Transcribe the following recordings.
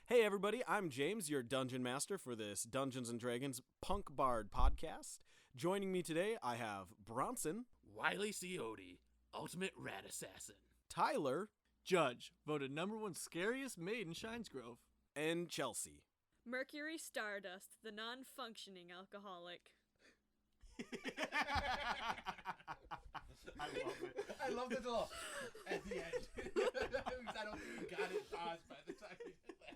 Hey everybody, I'm James, your dungeon master for this Dungeons & Dragons Punk Bard podcast. Joining me today, I have Bronson, Wylee Coyote, ultimate rat assassin. Tyler, Judge, voted #1 scariest maid in Shines Grove. and Chelsea. Mercury Stardust, the non-functioning alcoholic. I love it. I love the little at the end. I don't think you got it paused by the time you did that.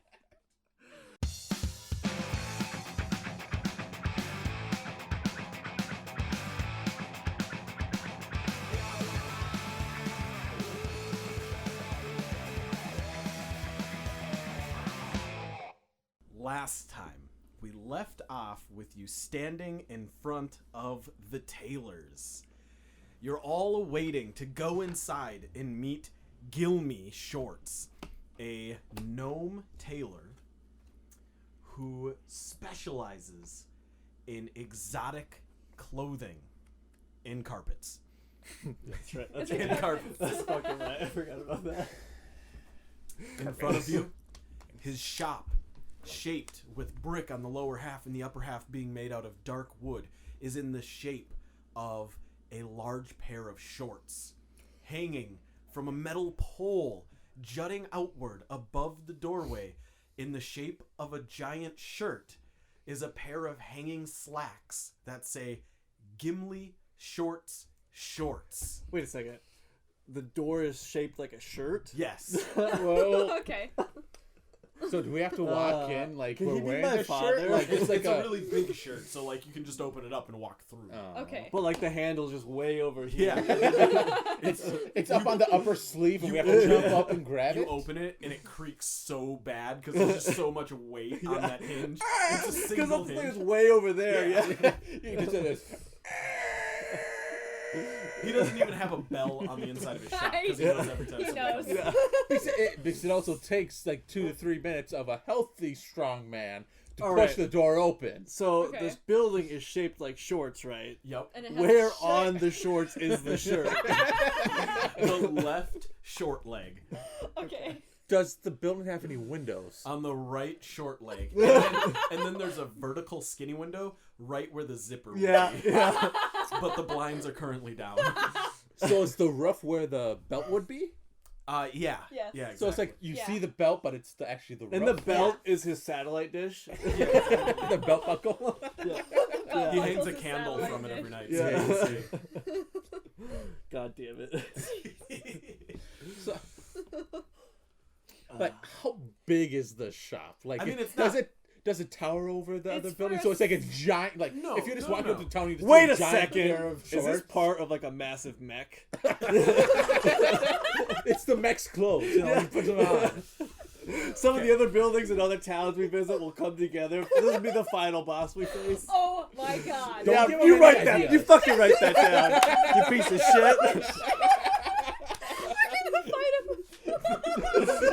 Last time, we left off with you standing in front of the tailors. You're all awaiting to go inside and meet Gilmy Shorts, a gnome tailor who specializes in exotic clothing in carpets. That's right. That's In right. carpets. That's fucking right. I forgot about that. In front of you, his shop, shaped with brick on the lower half and the upper half being made out of dark wood, is in the shape of a large pair of shorts hanging from a metal pole jutting outward above the doorway in the shape of a giant shirt is a pair of hanging slacks that say Gimli Shorts Shorts. Wait a second. The door is shaped like a shirt? Yes. Whoa. Okay. So do we have to walk in like can we're he be wearing my the father? shirt? Like It's, it's like it's a really big shirt, so like you can just open it up and walk through. Oh. Okay. But like the handle's just way over here. Yeah. It's up on the upper sleeve, and we have to jump up and grab You it. open it and it creaks so bad because there's just so much weight on that hinge. It's a Because single the thing is hinge. way over there. Yeah. Yeah. You can just do this. He doesn't even have a bell on the inside of his shop because he knows every time. He somebody knows. comes in. Yeah. Because it also takes like 2 to 3 minutes of a healthy, strong man to All push right. the door open. So Okay. this building is shaped like shorts, right? Yep. And it has Where a shirt. on the shorts is the shirt? The left short leg. Okay. Does the building have any windows? On the right short leg. And then there's a vertical skinny window right where the zipper would Yeah. be. Yeah. But the blinds are currently down. So is the roof where the belt would be? Yeah. Yes. Yeah, exactly. So it's like you Yeah. see the belt, but it's actually the roof. And the belt is his satellite dish. the belt buckle. Yeah. Well, He Michael's hangs a a candle satellite from it every dish. night. Yeah. So you can God damn it. see. So, like, how big is the shop? Like, I mean, it's does not- it tower over the other It's building? for So a it's like a giant. Like, No, if you're just no, walking no. up to town, you just Wait see a giant pair second. of Is this shorts. part of like a massive mech? It's the mech's clothes. You know, Yeah. he puts them on. Some of the other buildings and other towns we visit will come together. This will be the final boss we face. Oh my god. Don't Yeah, give him you any write that. ideas. You fucking write that down. You piece of shit. We're gonna fight him.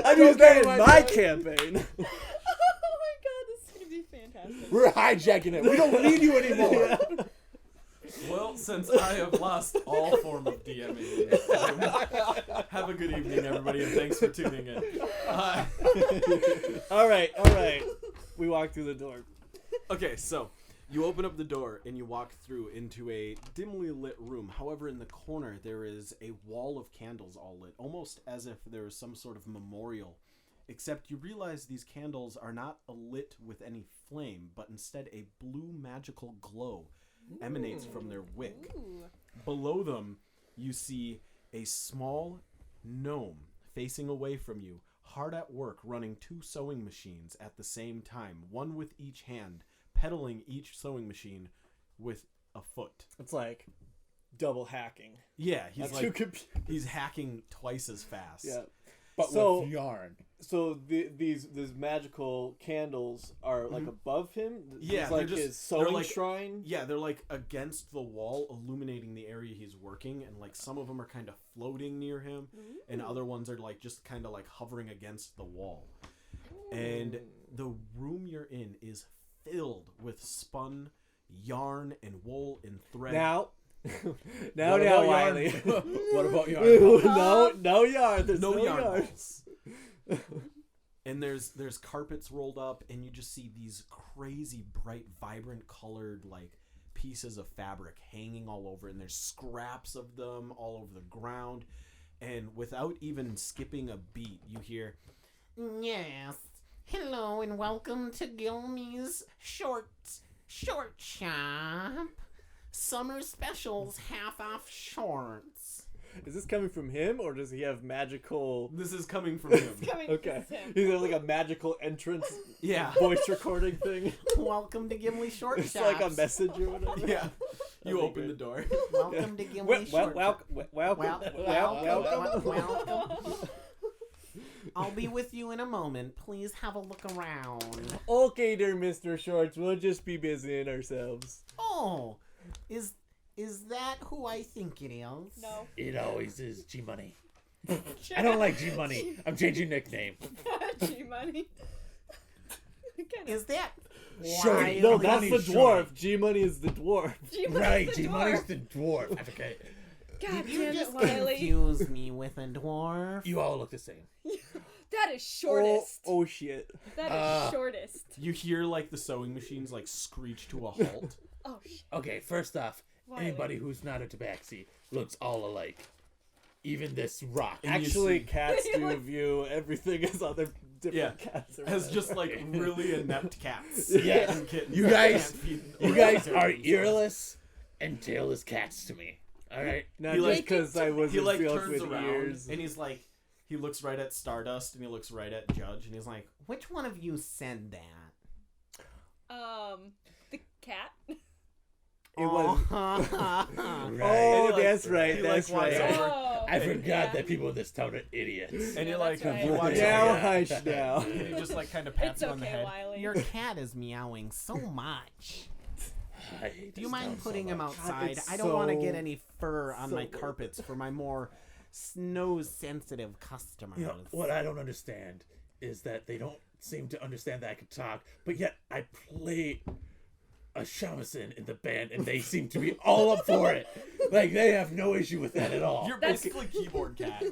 I'm using that in my campaign. Oh my god, this is gonna be fantastic. We're hijacking it. We don't need you anymore. Well, since I have lost all form of DMing, have a good evening, everybody, and thanks for tuning in. All right. We walk through the door. Okay, so you open up the door and you walk through into a dimly lit room. However, in the corner there is a wall of candles all lit, almost as if there is some sort of memorial. Except you realize these candles are not lit with any flame, but instead a blue magical glow emanates from their wick. Ooh. Below them, you see a small gnome facing away from you, hard at work running 2 sewing machines at the same time, one with each hand, pedaling each sewing machine with a foot. It's like double hacking. Yeah, he's That's who he's hacking twice as fast. Yeah. But So- with yarn. So these magical candles are like above him. Yeah, it's like they're his they're sewing like- shrine. Yeah, they're like against the wall, illuminating the area he's working, and like some of them are kind of floating near him, and other ones are like just kind of like hovering against the wall. And the room you're in is filled with spun yarn and wool and thread. Now, What about Wylee. yarn? What about yarn? no yarn. There's no yarn yarn. balls. And there's carpets rolled up, and you just see these crazy bright, vibrant colored like pieces of fabric hanging all over, and there's scraps of them all over the ground. And without even skipping a beat, you hear, "Yes, hello and welcome to Gilmy's short shop. Summer specials, half off shorts." Is this coming from him, or does he have magical... This is coming from him. It's coming Okay. from him. He's got like a magical entrance Yeah. voice recording thing. Welcome to Gimli Short It's Shops. like a message or whatever. Yeah. You be open great. the door. Welcome to Gimli Short Shops. Welcome. Welcome. I'll be with you in a moment. Please have a look around. Okay there, Mr. Shorts. We'll just be busying ourselves. Oh, is that who I think it is? No. It always is G-Money. I don't like G-Money. I'm changing nickname. G-Money. Is that Shorty. No, Wylee? that's the Money's dwarf. short. G-Money is the dwarf. G-Money's Right, the G-Money's dwarf. the dwarf. I forget. God Did you damn it, just Wylee. confuse me with a dwarf? You all look the same. That is shortest. Oh shit. That is shortest. You hear like the sewing machines like screech to a halt. Oh, shit. Okay, first off, Wylee. anybody who's not a tabaxi looks all alike. Even this rock. And you Actually, see- cats do view everything as other different Yeah, cats. or as whatever. just like really inept cats. Yes. And kittens You that guys- can't feed You or guys take are care of themselves. earless and tailless cats to me. Alright? Not he, just like- because I was He like built turns with around ears. and he's like, he looks right at Stardust and he looks right at Judge and he's like, Which one of you said that? The cat. It was. Right. Oh, like- that's right. he, That's like, walks right. over- Oh. I forgot yeah. that people in this town are idiots. and Yeah, you're like, that's right. he walks Now over hush now. and he just like kind of pats It's you on the okay, head. Wylee. Your cat is meowing so much. I hate Do you this mind town so putting him much. outside? it's I don't want to so- get any fur on my so- carpets for my more snow-sensitive customers. You know, what I don't understand is that they don't seem to understand that I can talk, but yet I play a shamisen in the band and they seem to be all up for it. Like, they have no issue with that at all. You're That's- basically keyboard cat.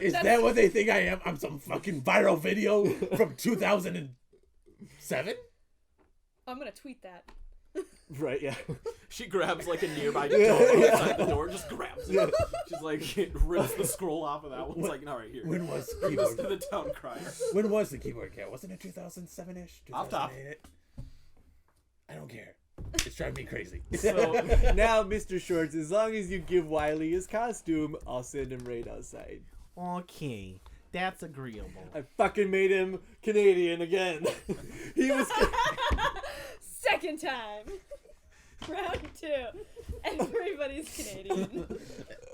Is that what they think I am? I'm some fucking viral video from 2007? I'm gonna tweet that. Right, yeah. She grabs like a nearby door outside the door, just grabs it. She's like, rips the scroll off of that one. It's like, all right, here. When was Give this to keyboard? the town crier. When was the keyboard cat? Wasn't it 2007-ish? Off top. 2008? I don't care. It's driving me crazy. So Now, Mr. Shorts, as long as you give Wylee his costume, I'll send him right outside. Okay, that's agreeable. I fucking made him Canadian again. He was. Second time. Round 2. Everybody's Canadian.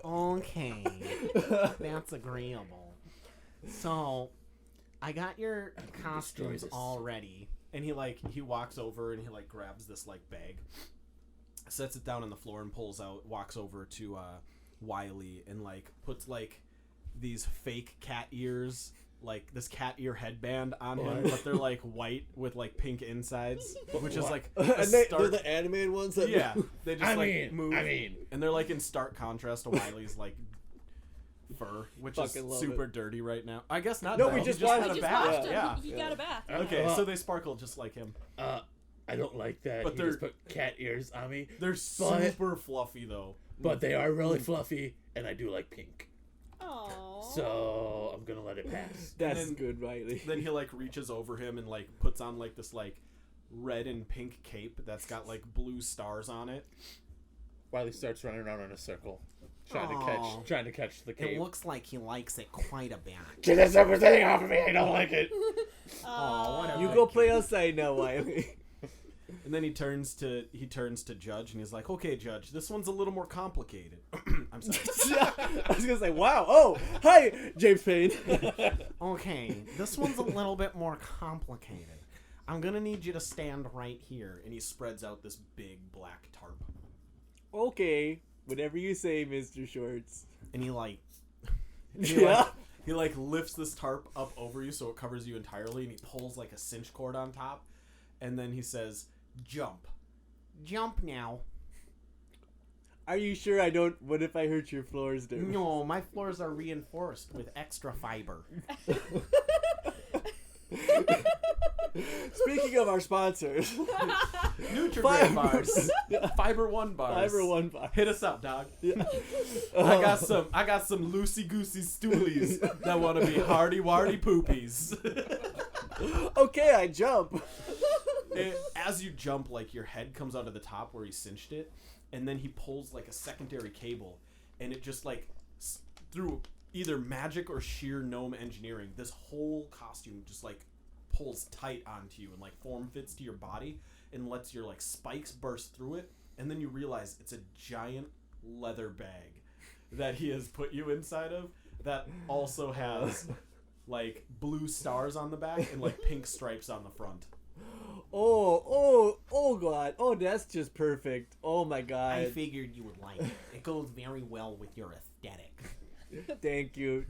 Okay, that's agreeable. So, I got your costumes this. all ready. and he walks over and he like grabs this like bag, sets it down on the floor and pulls out, walks over to Wylee and like puts like these fake cat ears, like this cat ear headband on him, but they're like white with like pink insides, which is like a And they're stark, the animated ones that yeah, they just move. I mean, And they're like in stark contrast to Wiley's like fur, which is Fucking love super it. dirty right now. I guess not. No, now. we He just had washed a He just bath. washed him. Yeah. He got a bath. Okay, Uh, so they sparkle just like him. I don't like that. But He they're- just put cat ears on me. They're But- super fluffy though. But they are really fluffy, and I do like pink. Aww. So I'm gonna let it pass. That's then- good, Wylee. Then he like reaches over him and like puts on like this like red and pink cape that's got like blue stars on it. Wiley starts running around in a circle, Aw. trying to catch the It cape. looks like he likes it quite a bit. Get this super thing off of me! I don't like it. Aw, what a You good go play kid. outside now, Wylee. And then he turns to Judge and he's like, "Okay, Judge, this one's a little more complicated." I'm sorry. I was gonna say, wow. Oh, hi, James Payne. Okay, this one's a little bit more complicated. I'm gonna need you to stand right here. And he spreads out this big black tarp. Okay, whatever you say, Mr. Shorts. And he like, Yeah. He like lifts this tarp up over you so it covers you entirely, and he pulls like a cinch cord on top, and then he says, "Jump." jump now. Are you sure I don't? What if I hurt your floors, dude? No, my floors are reinforced with extra fiber. Speaking of our sponsors, Nutrigrain bars, Fiber One bars. Fiber One bar. Hit us up, dog. Yeah. I got some loosey goosey stoolies that want to be hardy warty poopies. Okay, I jump. As you jump, like your head comes out of the top where he cinched it, and then he pulls like a secondary cable, and it just like through either magic or sheer gnome engineering, this whole costume just like pulls tight onto you and like form fits to your body and lets your like spikes burst through it, and then you realize it's a giant leather bag that he has put you inside of that also has like blue stars on the back and like pink stripes on the front. Oh God. Oh, that's just perfect. Oh my God. I figured you would like it. It goes very well with your aesthetic. Thank you,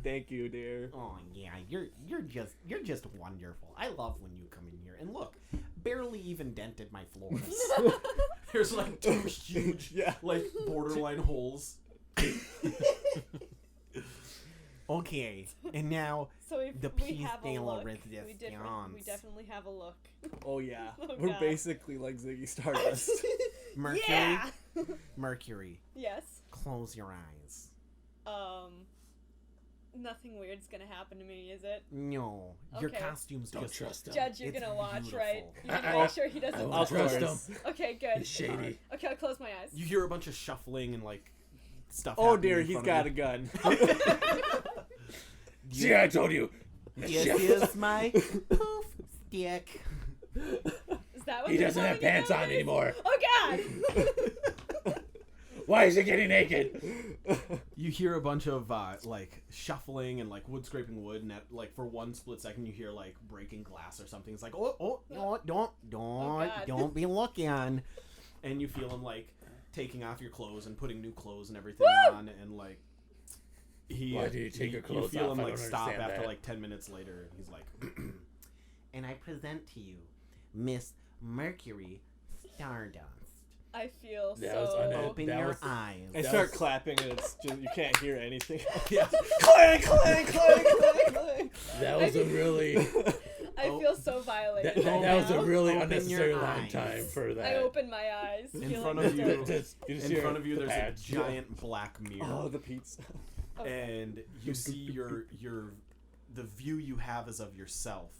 dear. Oh yeah, you're just wonderful. I love when you come in here. And look, barely even dented my floors. There's like two huge like borderline holes. Okay, and now So the we piece have de a la look. resistance. We definitely have a look. Oh yeah, Oh, we're God. basically like Ziggy Stardust. Mercury, Yeah. Mercury, Yes. close your eyes. Nothing weird's gonna happen to me, is it? No, your Okay. costume's Don't just trust him. Judge, you're It's gonna watch, beautiful. right? You're gonna Uh-oh. make sure he doesn't. I'll Of trust course. him. Okay, good. He's shady. Okay, I'll close my eyes. You hear a bunch of shuffling and like stuff. Oh happening dear, in he's front got of a gun. See, I told you. This is my poof stick. Is that what He they're doesn't have calling it pants on nowadays? anymore. Oh God! Why is he getting naked? You hear a bunch of like shuffling and like wood scraping wood, and at, like for one split second you hear like breaking glass or something. It's like No, God. don't be looking. and you feel him like taking off your clothes and putting new clothes and everything on, and like Why did he take your clothes You feel off? him I like don't stop understand after that. like 10 minutes later, and he's like, And I present to you Miss Mercury Stardust. I feel That was so. Open That your was- eyes. I That start was- clapping and it's just you can't hear anything. yeah. Clang, clang, clang, clang, clang. That was a really I feel so violated. that right was a now. really Open unnecessary your long eyes. time for I that. open my eyes. In feeling front of you- disturbed. You just In hear front of you, the there's a patch. giant black mirror. Oh, the pizza. And you see the view you have is of yourself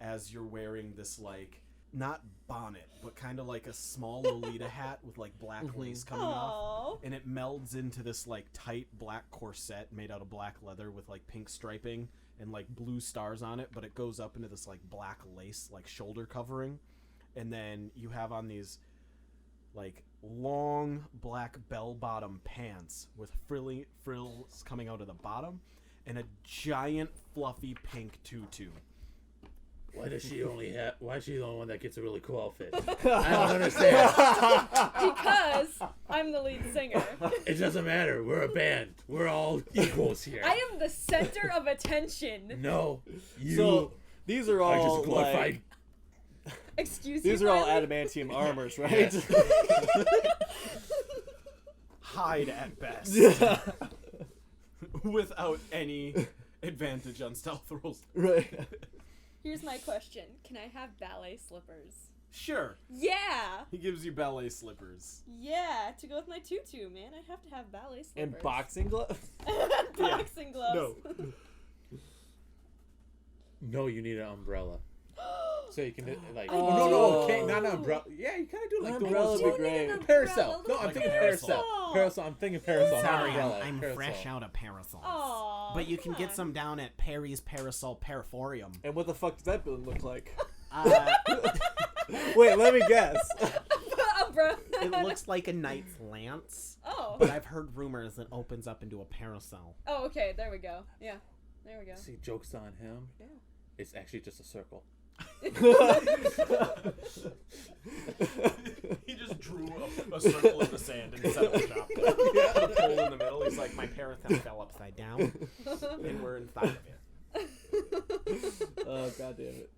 as you're wearing this like not bonnet but kind of like a small Lolita hat with like black lace coming off, Aww. and it melds into this like tight black corset made out of black leather with like pink striping and like blue stars on it, but it goes up into this like black lace like shoulder covering, and then you have on these like long black bell-bottom pants with frills coming out of the bottom, and a giant fluffy pink tutu. Why does she only have? Why is she the only one that gets a really cool outfit? I don't understand. Because I'm the lead singer. It doesn't matter. We're a band. We're all equals here. I am the center of attention. No, you So these are are all just glorified. Excuse these you. are all Wylee? adamantium armors, right? Yes. Hide at best. Yeah. Without any advantage on stealth rolls. Right. Here's my question. Can I have ballet slippers? Sure. Yeah. He gives you ballet slippers. Yeah. To go with my tutu, man. I have to have ballet slippers. And boxing gloves. Boxing gloves. No, you need an umbrella. So you can like. Oh. No, okay, not an umbrella. Yeah, you kind of do like An the umbrella ones- would be great. Parasol. No, I'm Like a thinking parasol. parasol. Parasol. I'm thinking parasol. not Sorry, umbrella. I'm Parasol. fresh out of parasols. Aw, But you can come get on. some down at Perry's Parasol Paraforium. And what the fuck does that building look like? Wait, let me guess. Umbrella. it looks like a knight's lance, Oh. but I've heard rumors it opens up into a parasol. Oh, okay. There we go. Yeah. There we go. See, joke's on him. Yeah. It's actually just a circle. He just drew a circle in the sand and set up shop. Put a pole in the middle. He's like, My parasol fell upside down, and we're inside of it. Oh god damn it.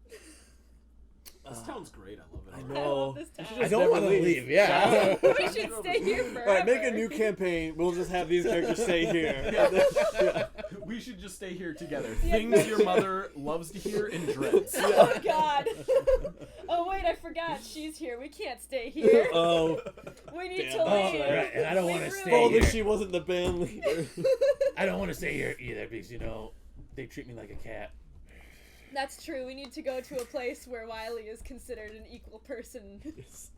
This town's great. I love it. I I know. love this We should town. I just don't never want to leave. leave. Yeah. We should stay here forever. All right, make a new campaign. We'll just have these characters stay here. Yeah. We should just stay here together. Things your mother loves to hear and dreads. Oh God. Oh wait, I forgot. She's here. We can't stay here. Oh, We need damn, to that's leave. right. Right, and I don't We want to really- stay oh, here. that she wasn't the band leader. I don't want to stay here either because they treat me like a cat. That's true. We need to go to a place where Wylee is considered an equal person.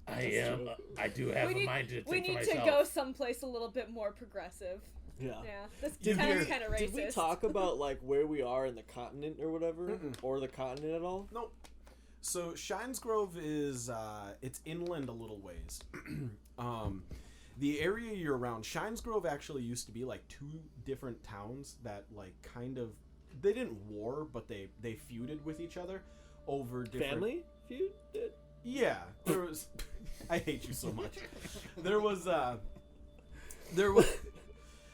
I am. I do have we a need, mind to we think for need to myself. go someplace a little bit more progressive. Yeah. Yeah, this Did town's kind of racist. Did we talk about like where we are in the continent or whatever, or the continent at all? Nope. So Shines Grove is it's inland a little ways. The area you're around, Shines Grove actually used to be like two different towns that like kind of they didn't war, but they feuded with each other over different Family feud? Yeah, there was. I hate you so much.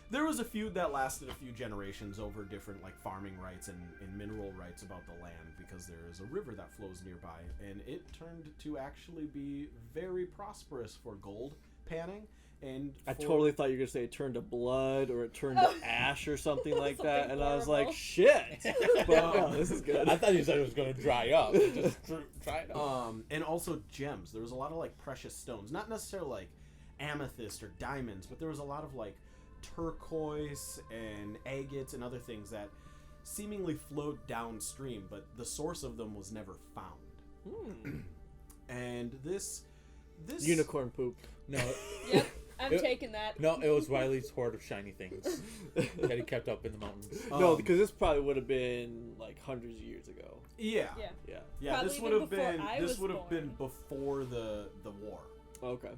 There was a feud that lasted a few generations over different like farming rights and mineral rights about the land because there is a river that flows nearby, and it turned to actually be very prosperous for gold panning. And I for- totally thought you were gonna say it turned to blood or it turned Oh. to ash or something like that, Something and I was horrible. like, shit. But no, this is good. I thought you said it was going to dry up. Just dry it up. and also gems. There was a lot of like precious stones, not necessarily like amethyst or diamonds, but there was a lot of like turquoise and agates and other things that seemingly flowed downstream, but the source of them was never found. And this Unicorn poop. No, Yep, I'm It- taking that. no, it was Riley's hoard of shiny things that he kept up in the mountains. No, because this probably would have been like hundreds of years ago. yeah. Yeah. Yeah. Probably This even would have before been I this was would have been born. before the war. Okay.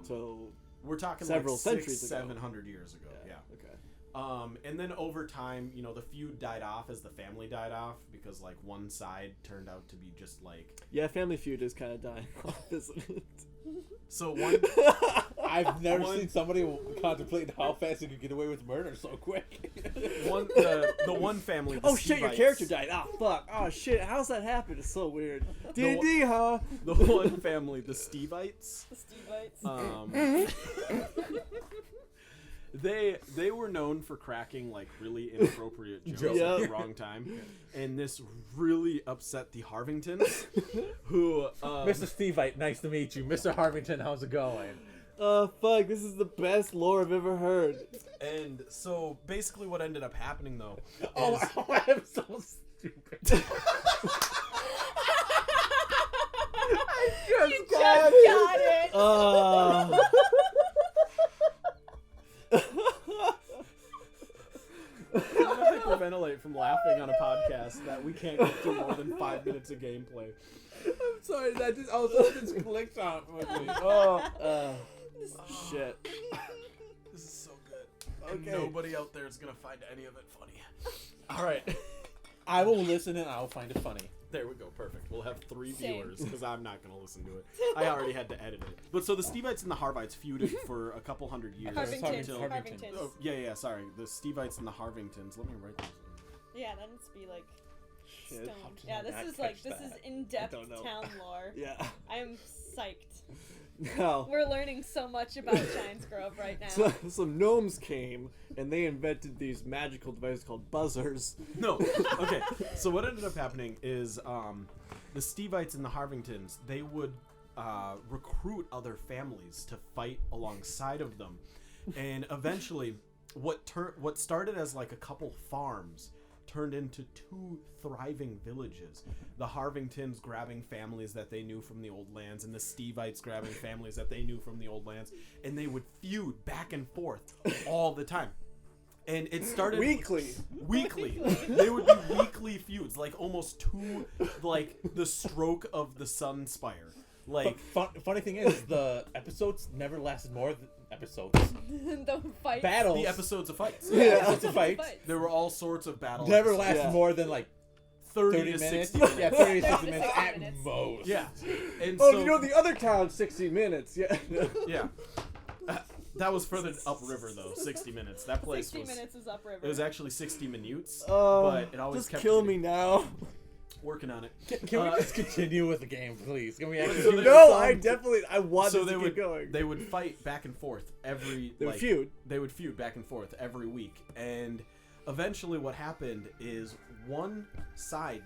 So We're talking several like centuries 600, ago. 700 years ago. Yeah. Okay. And then over time, the feud died off as the family died off because like one side turned out to be just like Yeah, Family Feud is kind of dying off, isn't it? so one. I've never One- seen somebody contemplate how fast they could get away with murder so quick. The one family. The Oh shit, your Stevites- character died. Oh fuck. Oh shit, how's that happen? It's so weird. D&D, huh? The one family, the Stevites. The Stevites. They were known for cracking like really inappropriate jokes at Yeah. the wrong time, and this really upset the Harvingtons, who Mr. Stevite, nice to meet you. Mr. Harvington, how's it going? Oh fuck, this is the best lore I've ever heard. And so basically, what ended up happening though is Oh, I'm so stupid. You just got it. I'm gonna hyperventilate from laughing on a podcast that we can't get through more than 5 minutes of gameplay. I'm sorry, that just all of a sudden just clicked on with me. Shit. This is so good. And Okay. nobody out there is gonna find any of it funny. All right. I will listen and I'll find it funny. There we go. Perfect. We'll have 3 Same. viewers because I'm not going to listen to it. I already had to edit it. But so the Stevites and the Harvites feuded for a couple hundred years. Harvingtons. until- Harvingtons. Harvingtons. Oh, yeah, sorry. The Stevites and the Harvingtons. Let me write those. Yeah, that needs to be like Shit. stone. How did Yeah, I this not is like catch this that? is in-depth don't know. town lore. Yeah. I am psyched. Now, We're learning so much about Shines Grove right now. so, some gnomes came and they invented these magical devices called buzzers. No. Okay. So what ended up happening is the Stevites and the Harvingtons, they would recruit other families to fight alongside of them. And eventually, what started as like a couple farms turned into 2 thriving villages. The Harvingtons grabbing families that they knew from the old lands, and the Stevites grabbing families that they knew from the old lands, and they would feud back and forth all the time. And it started Weekly. They would be weekly feuds, like almost 2, like the stroke of the sun spire. Like Funny thing is, the episodes never lasted more than episodes. The fight. Battles. the episodes of fights. Yeah. It's a fight. There were all sorts of battles. Never lasted Yeah. more than like 30 30 to minutes. 60 minutes. Yeah, 30 to 60 30 to minutes 60 at minutes. most. Yeah. And Oh, so, you know the other town, 60 minutes. Yeah. yeah. That was further upriver though, 60 minutes. That place 60 was minutes is upriver. it was actually 60 minutes, but it always just kept kill getting- me now. Working on it. Can we just continue with the game, please? Can we actually? So do there's- No, this? I want So this they to would keep going. they would fight back and forth every. They would like, feud. They would feud back and forth every week, and eventually, what happened is one side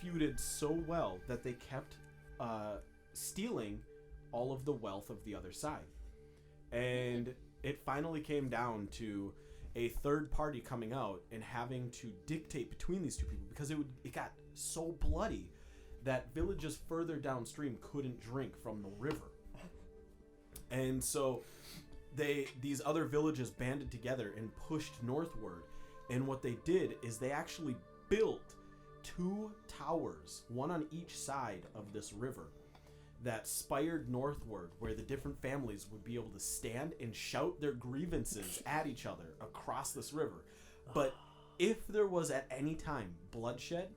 feuded so well that they kept stealing all of the wealth of the other side, and it finally came down to a third party coming out and having to dictate between these two people because it got so bloody that villages further downstream couldn't drink from the river. And so these other villages banded together and pushed northward, and what they did is they actually built 2 towers, one on each side of this river, that spired northward, where the different families would be able to stand and shout their grievances at each other across this river. But if there was at any time bloodshed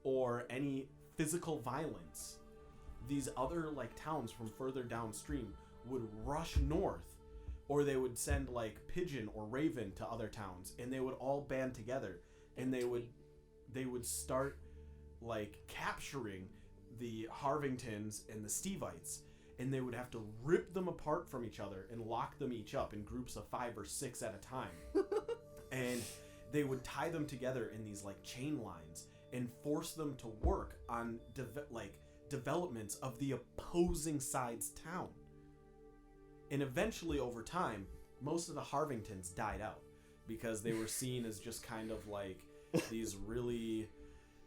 or any physical violence, these other like towns from further downstream would rush north, or they would send like pigeon or raven to other towns, and they would all band together, and they would start like capturing the Harvingtons and the Stevites, and they would have to rip them apart from each other and lock them each up in groups of 5 or 6 at a time. And they would tie them together in these like chain lines and force them to work on developments of the opposing side's town. And eventually, over time, most of the Harvingtons died out because they were seen as just kind of like these really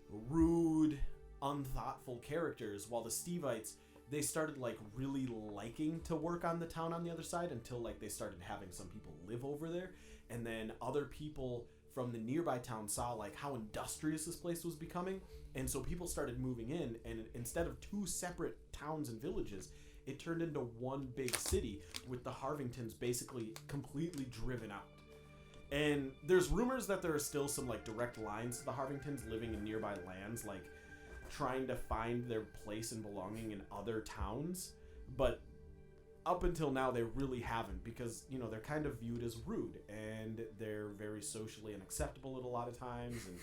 rude, unthoughtful characters, while the Stevites, they started like really liking to work on the town on the other side until like they started having some people live over there, and then other people from the nearby town saw like how industrious this place was becoming, and so people started moving in, and instead of 2 separate towns and villages, it turned into one big city with the Harvingtons basically completely driven out. And there's rumors that there are still some like direct lines to the Harvingtons living in nearby lands, like trying to find their place and belonging in other towns, but up until now they really haven't, because you know they're kind of viewed as rude and they're very socially unacceptable at a lot of times, and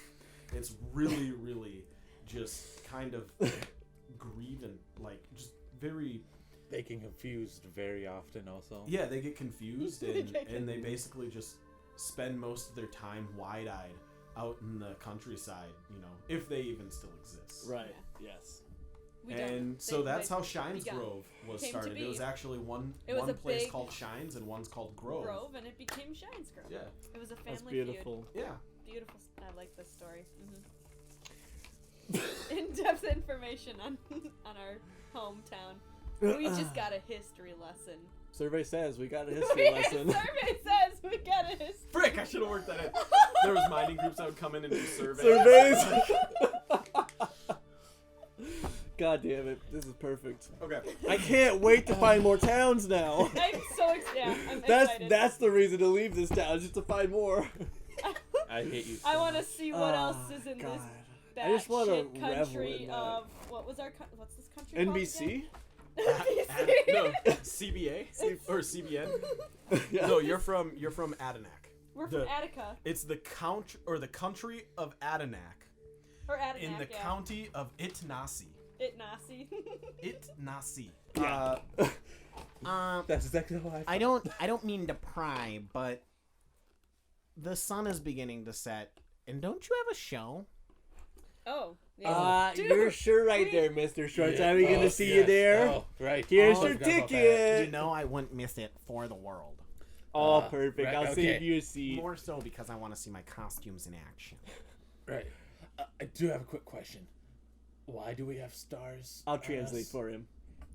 it's really just kind of grieving, like just very. They get confused very often also. Yeah, they get confused and they basically just spend most of their time wide-eyed out in the countryside, you know, if they even still exist. Right. Yes. And so that's how Shines begun. Grove was Came to started. be. It was actually one was a place big called Shines and one's called Grove. And it became Shines Grove. Yeah. It was a That's family beautiful. Yeah. feud. Beautiful. I like this story. In-depth information on our hometown. We just got a history lesson. Survey says we got a history lesson. Survey says we got a history. Frick, I should have worked that in. There was mining groups that would come in and do surveys. Surveys. God damn it! This is perfect. Okay. I can't wait to find more towns now. I'm so excited. I'm excited. That's the reason to leave this town, just to find more. I hate you. I want to see what else is in God. this I just wanna batshit revel country in that. of what's this country called NBC? again? No, CBA or CBN. Yeah. No, you're from Anadac. We're from Attica It's the country of Anadac or Attica in the county of Itnasi. Itnasi. Itnasi. That's exactly how I feel. I don't mean to pry, but the sun is beginning to set, and don't you have a show? Oh. Yeah. Dude, You're sure right there, Mr. Shorts. Are we gonna see you there? Oh, right. Here's Oh, your I forgot about that. ticket. You know I wouldn't miss it for the world. Oh, perfect. right, I'll okay. save you a seat. More so because I want to see my costumes in action. Right. I do have a quick question. Why do we have stars? I'll on translate us? for him.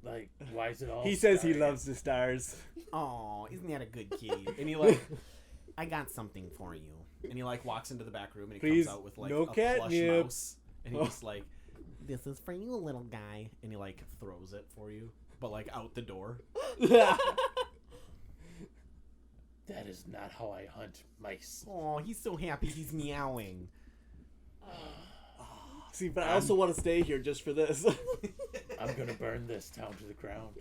Like, why is it all? He says he starry? loves the stars. Oh, isn't that a good kitty? And he like I got something for you. and he like walks into the back room and he Please, comes out with like no a plush catnip. mouse and he's just like, This is for you, little guy. and he like throws it for you, but like out the door. That is not how I hunt mice. Oh, he's so happy he's meowing. See, but I also want to stay here just for this. I'm gonna burn this town to the ground.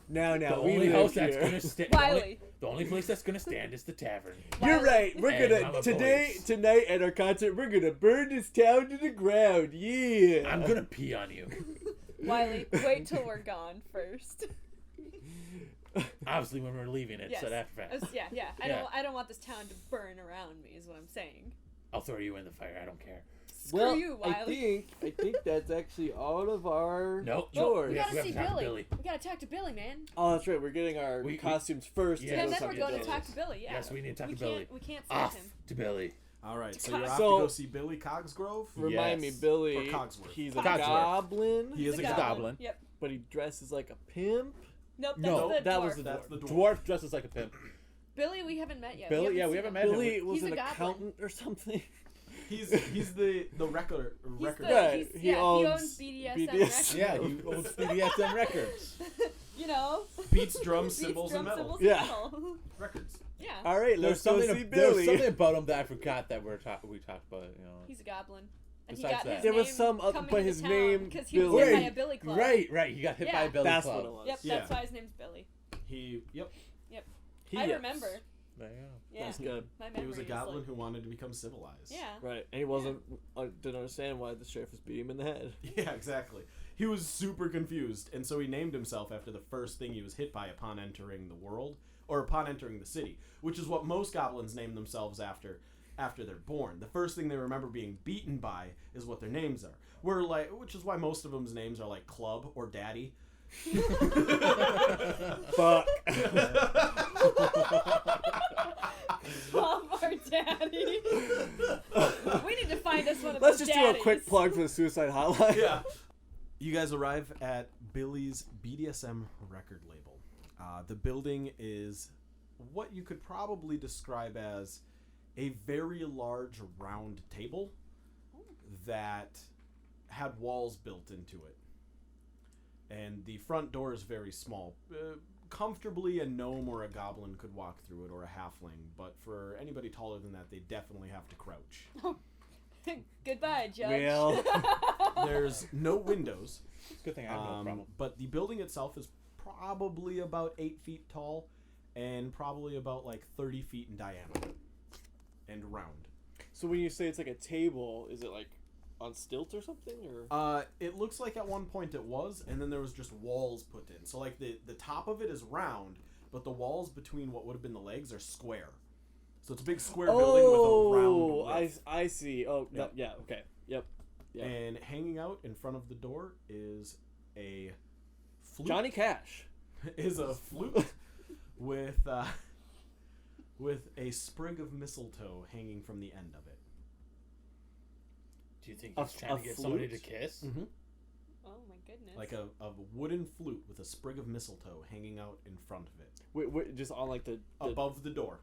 Now, The we only live house that's here. gonna stand. Wiley. The only place that's gonna stand is the tavern. You're Wiley. right. We're And gonna Mama Boys. tonight at our concert. We're gonna burn this town to the ground. Yeah. I'm gonna pee on you. Wiley, wait till we're gone first. Obviously, when we're leaving it, Yes. so after fact. Yeah. Yeah. I don't want this town to burn around me. Is what I'm saying. I'll throw you in the fire. I don't care. Screw you, Wiley. I think that's actually all of our Nope. chores. We gotta have see to talk to Billy. Billy. We gotta talk to Billy, man. Oh, that's right. We're getting our We- costumes first. Yeah, to And go then talk we're going to Billy. talk to Billy. Yeah. Yes, we need to talk we to Billy. We can't save Off him. to Billy. All right, so Cogs- you're off So- to go see Billy Cogsgrove. Remind me, Yes. Billy. Or Cogsworth. He's a Cogsworth. goblin, He is a goblin. Yep. but he dresses like a pimp. Nope. That's No, the that dwarf. was the That's the dwarf. Dwarf dresses like a pimp. Billy. We haven't met yet. Billy, yeah, we seen haven't him. met him. Billy was He's an a goblin. accountant or something. He's the record. He's record. the- Right, he's- he yeah, owns BDSM. BDSM. Yeah, he owns BDSM records. You know. Beats, drums, Beats, cymbals, drum, and metal. cymbals, Yeah. and metal. Records. Yeah. All right, let's go see There was Billy. something about him that I forgot that we talked about. You know. He's a goblin. And Besides he got that. his There was name some other- coming but into his town name, because he was Billy. hit by a Billy club. Right. He got hit by Yeah. a Billy That's club. what it was. Yep. Yeah. That's why his name's Billy. Yep. He I is. remember. There you go. Yeah. That's good. My memory He was a is goblin like, who wanted to become civilized. Yeah. Right, and he wasn't didn't understand why the sheriff was beating him in the head. Yeah, exactly. He was super confused, and so he named himself after the first thing he was hit by upon entering the world, or upon entering the city, which is what most goblins name themselves after they're born. The first thing they remember being beaten by is what their names are. Which is why most of them's names are like Club or Daddy. Fuck. Mom or daddy. We need to find us one of Let's those just do a daddies. quick plug for the suicide hotline. Yeah. You guys arrive at Billy's BDSM record label. The building is what you could probably describe as a very large round table that had walls built into it. And the front door is very small. Comfortably, a gnome or a goblin could walk through it, or a halfling. But for anybody taller than that, they definitely have to crouch. Goodbye, Judge. Well. There's no windows. Good thing I have no problem. But the building itself is probably about 8 feet tall and probably about like 30 feet in diameter and round. So when you say it's like a table, is it like on stilts or something, or? It looks like at one point it was, and then there was just walls put in. So like the top of it is round, but the walls between what would have been the legs are square. So it's a big square building with a round width. I see. Oh, Yep. yeah. Okay. Yep. Yeah. And hanging out in front of the door is a flute. Johnny Cash. Is a flute with a sprig of mistletoe hanging from the end of it. Do you think A- he's trying a to get somebody to flute? kiss? Mm-hmm. Oh my goodness. Like a wooden flute with a sprig of mistletoe hanging out in front of it. Wait, just on like the Above the door.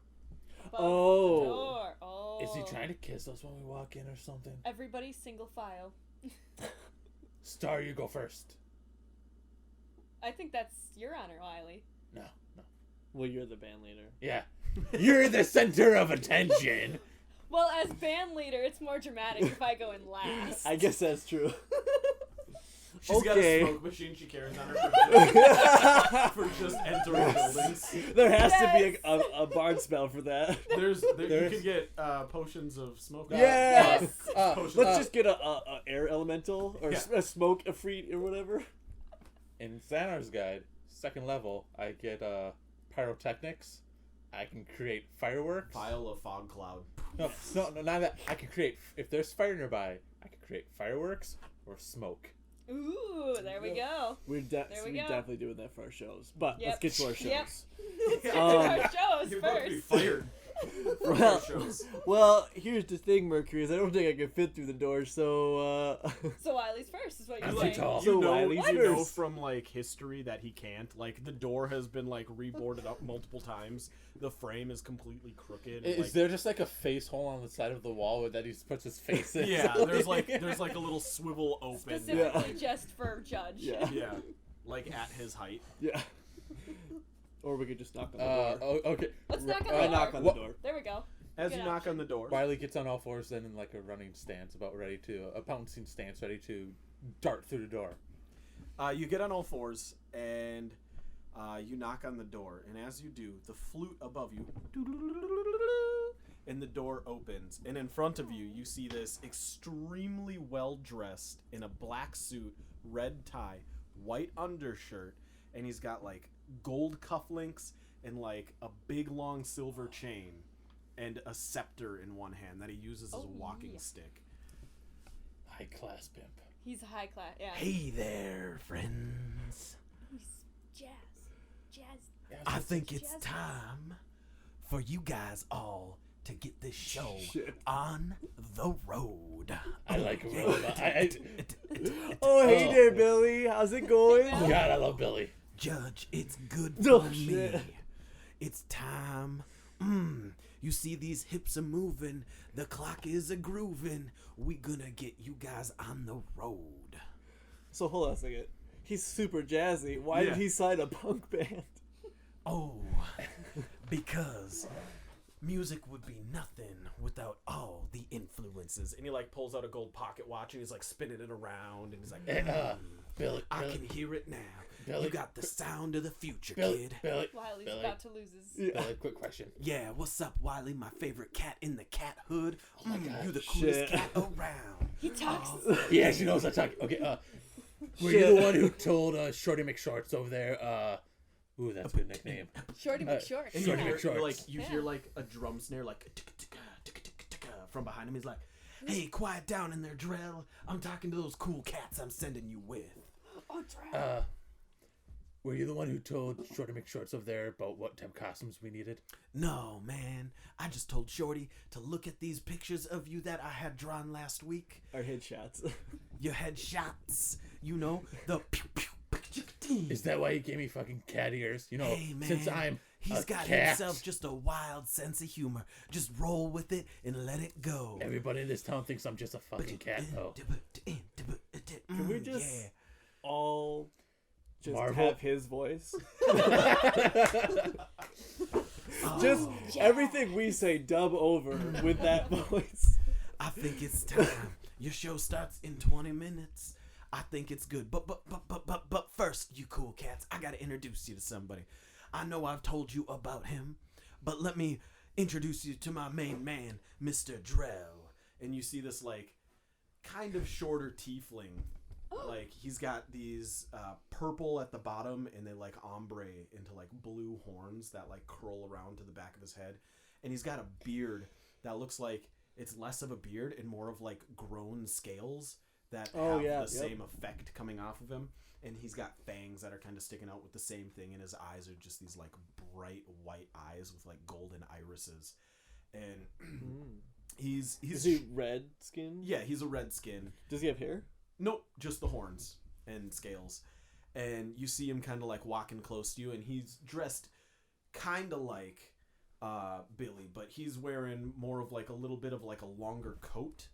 Above Oh. the door. Oh. Is he trying to kiss us when we walk in or something? Everybody single file. Star, you go first. I think that's your honor, Wiley. No. Well, you're the band leader. Yeah. You're the center of attention. Well, as band leader, it's more dramatic if I go in last. I guess that's true. She's got a Okay. smoke machine she carries on her for just entering buildings. There has to be Yes. a barn spell for that. You There's- could get potions of smoke. Yeah. Yes. Potions. Let's just get a air elemental or Yeah. a smoke efreet or whatever. In Xanar's guide, second level, I get pyrotechnics. I can create fireworks. Pile of fog cloud. No, not that. I can create. If there's fire nearby, I can create fireworks or smoke. Ooh, there we go. We're There we go. definitely doing that for our shows. But let's Yep. get to our shows. Yep. Yeah. Our shows You're about to be first. fired. from Well, your shows. well, here's the thing, Mercury, is I don't think I can fit through the door, so So Wiley's first is what you're I'm saying. too tall. So You know, Wiley's you know first. from like history that he can't. Like the door has been like reboarded up multiple times. The frame is completely crooked. Is like, there just like a face hole on the side of the wall that he puts his face in? yeah, there's like a little swivel open. Specifically just for Judge. yeah, Yeah, like at his height. yeah. Or we could just knock on the door. Okay. Let's knock on I the knock door. on the door. There we go. As Good you knock option. on the door, Wylee gets on all fours, then in like a running stance, about ready to a pouncing stance, ready to dart through the door. you get on all fours, and You knock on the door, and as you do, the flute above you, and the door opens, and in front of you, you see this extremely well-dressed, in a black suit, red tie, white undershirt, and he's got, like, gold cufflinks and, like, a big, long silver chain and a scepter in one hand that he uses as a walking stick. High class pimp. He's high class, yeah. Hey there, friends. He's jazz. I think it's time for you guys all to get this show on the road. I like it. Oh, hey there, Billy. How's it going? Oh God, I love Billy. Judge, it's good Oh, for me. shit. It's time. You see these hips are moving. The clock is a grooving. We gonna get you guys on the road. So hold on a second. He's super jazzy. Why did he sign a punk band? Oh, because music would be nothing without all the influences. And he, like, pulls out a gold pocket watch, and he's, like, spinning it around, and he's like, Billy, I can hear it now. Billy, You got the sound of the future, Billy, kid. Billy, Wiley's Billy, about to lose his... Billy, quick question. Yeah, what's up, Wylee? My favorite cat in the cat hood. my God. You the coolest Shit. cat around. He talks. He actually knows how to talk. Okay, were you the one who told Shorty McShorts over there? Ooh, that's a good nickname. Shorty McShort. and Shorty you hear, McShorts. like, you hear, like, a drum snare, like, from behind him. He's like, Hey, quiet down in there, Drell. I'm talking to those cool cats I'm sending you with. Oh, Drow. Were you the one who told Shorty McShorts over there about what type of costumes we needed? No, man. I just told Shorty to look at these pictures of you that I had drawn last week. Our headshots. Your headshots. You know, the pew pew pew pew. Is that why he gave me fucking cat ears? You know, Hey, man. since I'm He's a got cat, himself just a wild sense of humor. Just roll with it and let it go. everybody in this town thinks I'm just a fucking cat. Oh, Can we just all just Marvel? have his voice? Oh, Just everything we say dub over with that voice. I think it's time. Your show starts in 20 minutes. I think it's good. But first, you cool cats, I gotta introduce you to somebody. I know I've told you about him, but let me introduce you to my main man, Mr. Drell. and you see this, like, kind of shorter tiefling. Like, he's got these purple at the bottom, and they, like, ombre into, like, blue horns that, like, curl around to the back of his head. And he's got a beard that looks like it's less of a beard and more of, like, grown scales that have the same effect coming off of him. And he's got fangs that are kind of sticking out with the same thing, and his eyes are just these, like, bright white eyes with, like, golden irises. And he's Is he red skin? Yeah, he's a red skin. Does he have hair? Nope, just the horns and scales. And you see him kind of like walking close to you, and he's dressed kind of like Billy, but he's wearing more of like a little bit of like a longer coat.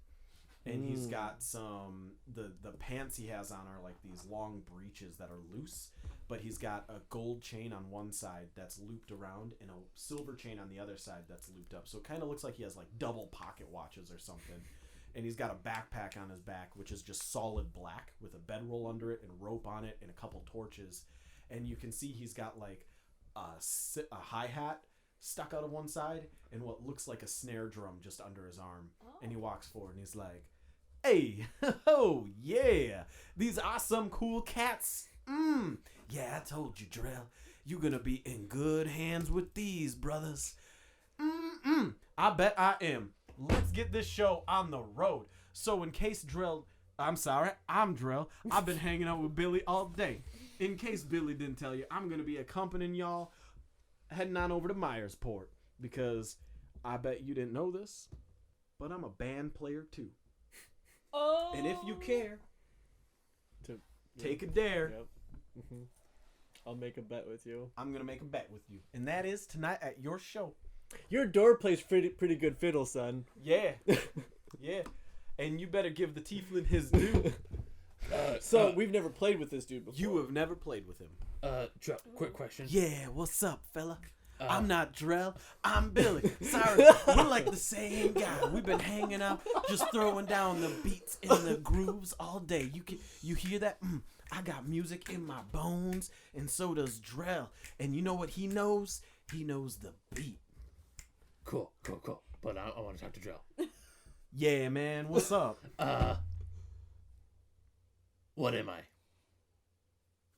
And he's got some, the pants he has on are like these long breeches that are loose, but he's got a gold chain on one side that's looped around and a silver chain on the other side that's looped up. So it kind of looks like he has like double pocket watches or something. And he's got a backpack on his back, which is just solid black with a bedroll under it and rope on it and a couple torches. And you can see he's got like a hi-hat stuck out of one side and what looks like a snare drum just under his arm. And he walks forward and he's like, "Hey, oh yeah, these are some cool cats. Yeah, I told you, Drell. You're gonna be in good hands with these brothers. I bet I am. Let's get this show on the road." So in case I'm Drell. I've been hanging out with Billy all day. In case Billy didn't tell you, I'm going to be accompanying y'all heading on over to Myersport, because I bet you didn't know this, but I'm a band player too. Oh. And if you care, take a dare. Yep. I'll make a bet with you. I'm going to make a bet with you. And that is tonight at your show. Your door plays pretty good fiddle, son. Yeah. Yeah. And you better give the tiefling his due. So we've never played with this dude before. You have never played with him. Quick question. Yeah, what's up, fella? I'm not Drell. I'm Billy. Sorry, we're like the same guy. We've been hanging out, just throwing down the beats and the grooves all day. You hear that? I got music in my bones, and so does Drell. And you know what he knows? He knows the beat. Cool. But I want to talk to Drell. Yeah, man. What's up? What am I?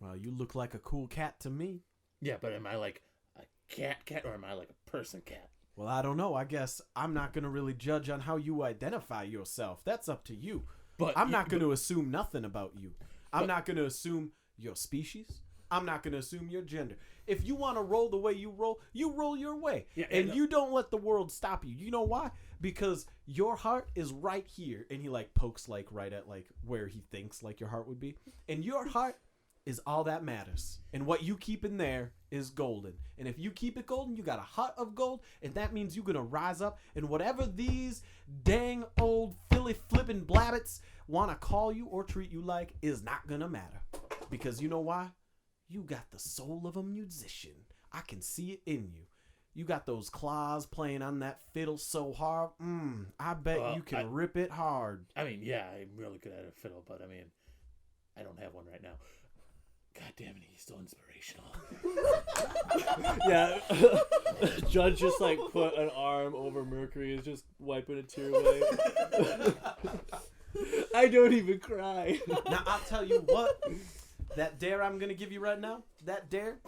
Well, you look like a cool cat to me. Yeah, but am I like a cat, or am I like a person cat? Well, I don't know. I guess I'm not going to really judge on how you identify yourself. That's up to you. But I'm not going to assume nothing about you. I'm not going to assume your species. I'm not going to assume your gender. If you want to roll the way you roll your way. Yeah, and you don't let the world stop you. You know why? Because your heart is right here. And he like pokes like right at like where he thinks like your heart would be. And your heart is all that matters. And what you keep in there is golden. And if you keep it golden, you got a heart of gold. And that means you're going to rise up. And whatever these dang old Philly flipping blabbits want to call you or treat you like is not going to matter. Because you know why? You got the soul of a musician. I can see it in you. You got those claws playing on that fiddle so hard. I bet you can rip it hard. I mean, yeah, I'm really good at a fiddle, but I mean, I don't have one right now. God damn it, he's still inspirational. Yeah. Judge just like put an arm over Mercury, is just wiping a tear away. I don't even cry. Now, I'll tell you what. That dare I'm going to give you right now, that dare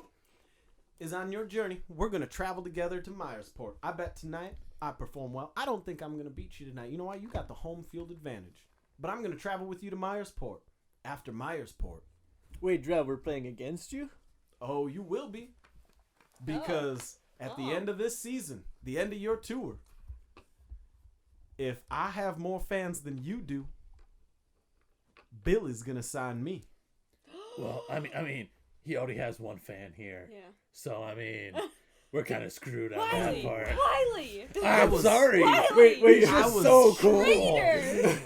is on your journey. We're going to travel together to Myersport. I bet tonight I perform well. I don't think I'm going to beat you tonight. You know why? You got the home field advantage. But I'm going to travel with you to Myersport. After Myersport. Wait, Drev, we're playing against you? Oh, you will be. Because at the end of this season, the end of your tour, if I have more fans than you do, Billy's going to sign me. Well, I mean, he already has one fan here. Yeah. So, I mean, we're kind of screwed on that part. Wylee! I'm sorry. Wylee! Wait, You're so cool. Traitor!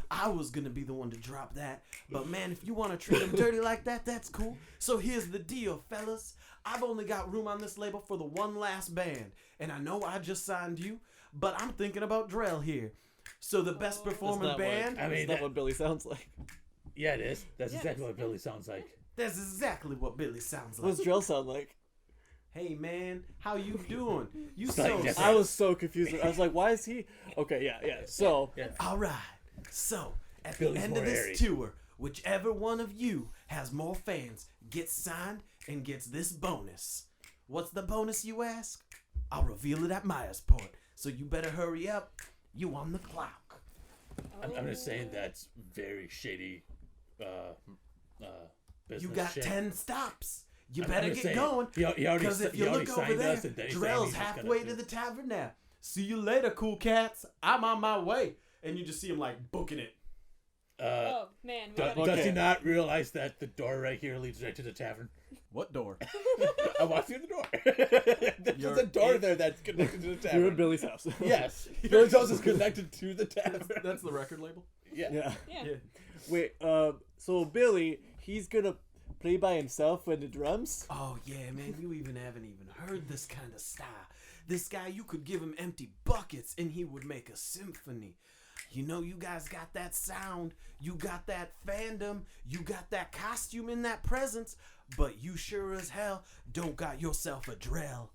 I was going to be the one to drop that. But, man, if you want to treat him dirty like that, that's cool. So here's the deal, fellas. I've only got room on this label for the one last band. And I know I just signed you, but I'm thinking about Drell here. So the best performing band... I mean, that's not what Billy sounds like. Yeah, it is. That's exactly what Billy sounds like. That's exactly what Billy sounds like. What's Drell sound like? Hey, man, how you doing? You It's like so... just- I was so confused. I was like, why is he... Okay, yeah. So, Yeah. All right. So, at Billy's the end more of this airy. tour, whichever one of you has more fans gets signed and gets this bonus. What's the bonus, you ask? I'll reveal it at Myersport. So you better hurry up. You on the clock. I'm just saying that's very shady business You got shit. 10 stops. You I'm better just get saying, going. He already, Because if you he already look over signed there, us, and then he's saying Drell's he's just halfway gonna to the tavern now. See you later, cool cats. I'm on my way. And you just see him like booking it. Oh, man. We Does gotta he not realize that the door right here leads right to the tavern? What door? I walked through the door. There's You're a door in- there that's connected to the you're tavern. in Billy's house. Yes. Billy's house is connected to the tavern. That's the record label? Yeah. Yeah. Yeah. Wait, so Billy, he's gonna play by himself with the drums? Oh, yeah, man. You haven't even heard this kind of style. This guy, you could give him empty buckets and he would make a symphony. You know, you guys got that sound. You got that fandom. You got that costume and that presence. But you sure as hell don't got yourself a Drell.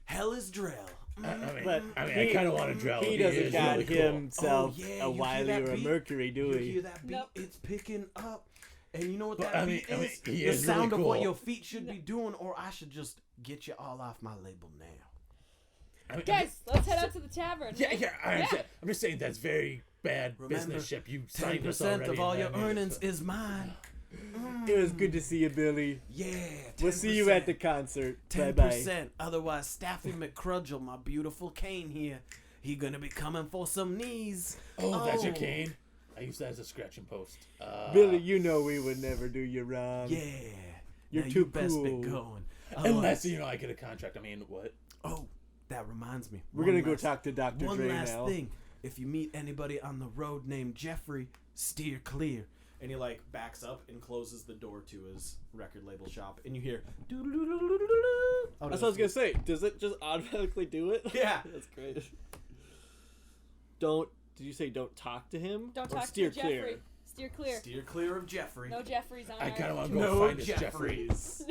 Hell is Drell. I kind of want to drill. He doesn't is got really cool. himself Oh, yeah, a you hear Wylee that or a beat? Mercury, do You we? hear that beat? Nope. It's picking up. And you know what But, that I mean- beat I mean, is? he The is sound really of what cool. your feet should be doing, or I should just get you all off my label now. Guys, let's head out to the tavern. Yeah, I'm just saying that's very bad Remember, business ship. You signed us 10% already. of all and your then you earnings just- is mine. It was good to see you, Billy. Yeah. 10%. We'll see you at the concert. 10%. Bye-bye. Otherwise, Staffy McCrudgel, my beautiful cane here, he gonna be coming for some knees. Oh, that's your cane? I use that as a scratching post. Billy, you know we would never do you wrong. Yeah. You're Now too you best cool. be going. Unless, I get a contract. I mean, what? Oh, that reminds me. We're One gonna go last- talk to Dr. One Dre last now. thing. If you meet anybody on the road named Jeffrey, steer clear. And he like backs up and closes the door to his record label shop, and you hear. Oh, That's what I was gonna say. Does it just automatically do it? Yeah. That's great. Did you say don't talk to him? Don't or talk steer to clear? Jeffrey. Steer clear. Steer clear of Jeffrey. No Jeffries on I our... kind of want to go No find this Jeffrey. Jeffreys.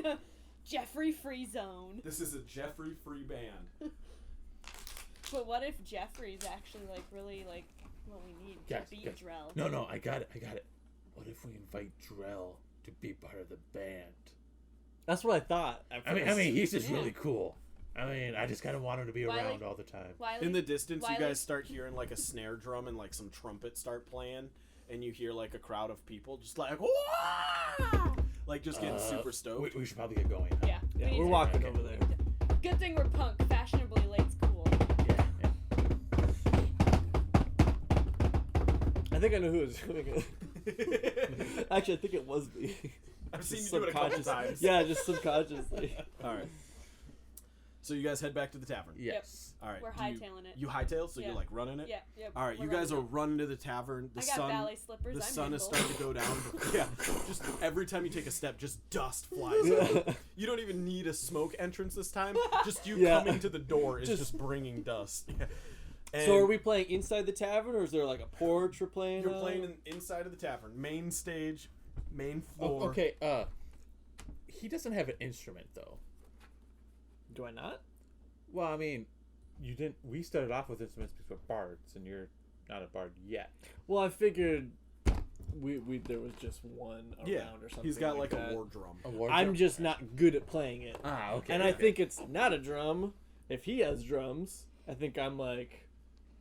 Jeffrey free zone. This is a Jeffrey free band. But what if Jeffrey's actually like really like what we need Guys, to beat guys. Drell? No, I got it. What if we invite Drell to be part of the band? That's what I thought. At I mean, first. he's just Yeah. really cool. I mean, I just kind of want him to be Wiley? around all the time. Wiley? In the distance, you Wiley? guys start hearing like a snare drum and like some trumpet start playing, and you hear like a crowd of people just like, "Wah!" Like just getting super stoked. We should probably get going. Huh? Yeah. Yeah, we need we're to- walking Okay. over there. Good thing we're punk. Fashionably late's cool. Yeah. I think I know who was doing it. Actually, I think it was me. I've seen you Just do it a couple subconscious- times. Yeah, just subconsciously. All right. So you guys head back to the tavern. Yes. All right. We're do you- hightailing it. You hightail, so Yeah. you're like running it. Yeah. All right. we're You guys are running running to the tavern. The it. I got sun. ballet slippers. The I'm sun is nimble. starting to go down. Yeah. Just every time you take a step, just dust flies out. You don't even need a smoke entrance this time. Just you Yeah. coming to the door is Just- just bringing dust. Yeah. And So are we playing inside the tavern, or is there like a porch we're playing? You're on? playing inside of the tavern, main stage, main Oh, floor. okay. He doesn't have an instrument though. Do I not? Well, I mean, you didn't. We started off with instruments because we're bards, and you're not a bard yet. Well, I figured we there was just one around Yeah. or something. He's got like that. a war drum. A war I'm drum? just not good at playing it. Ah, okay. And I okay. think it's not a drum. If he has drums, I think I'm like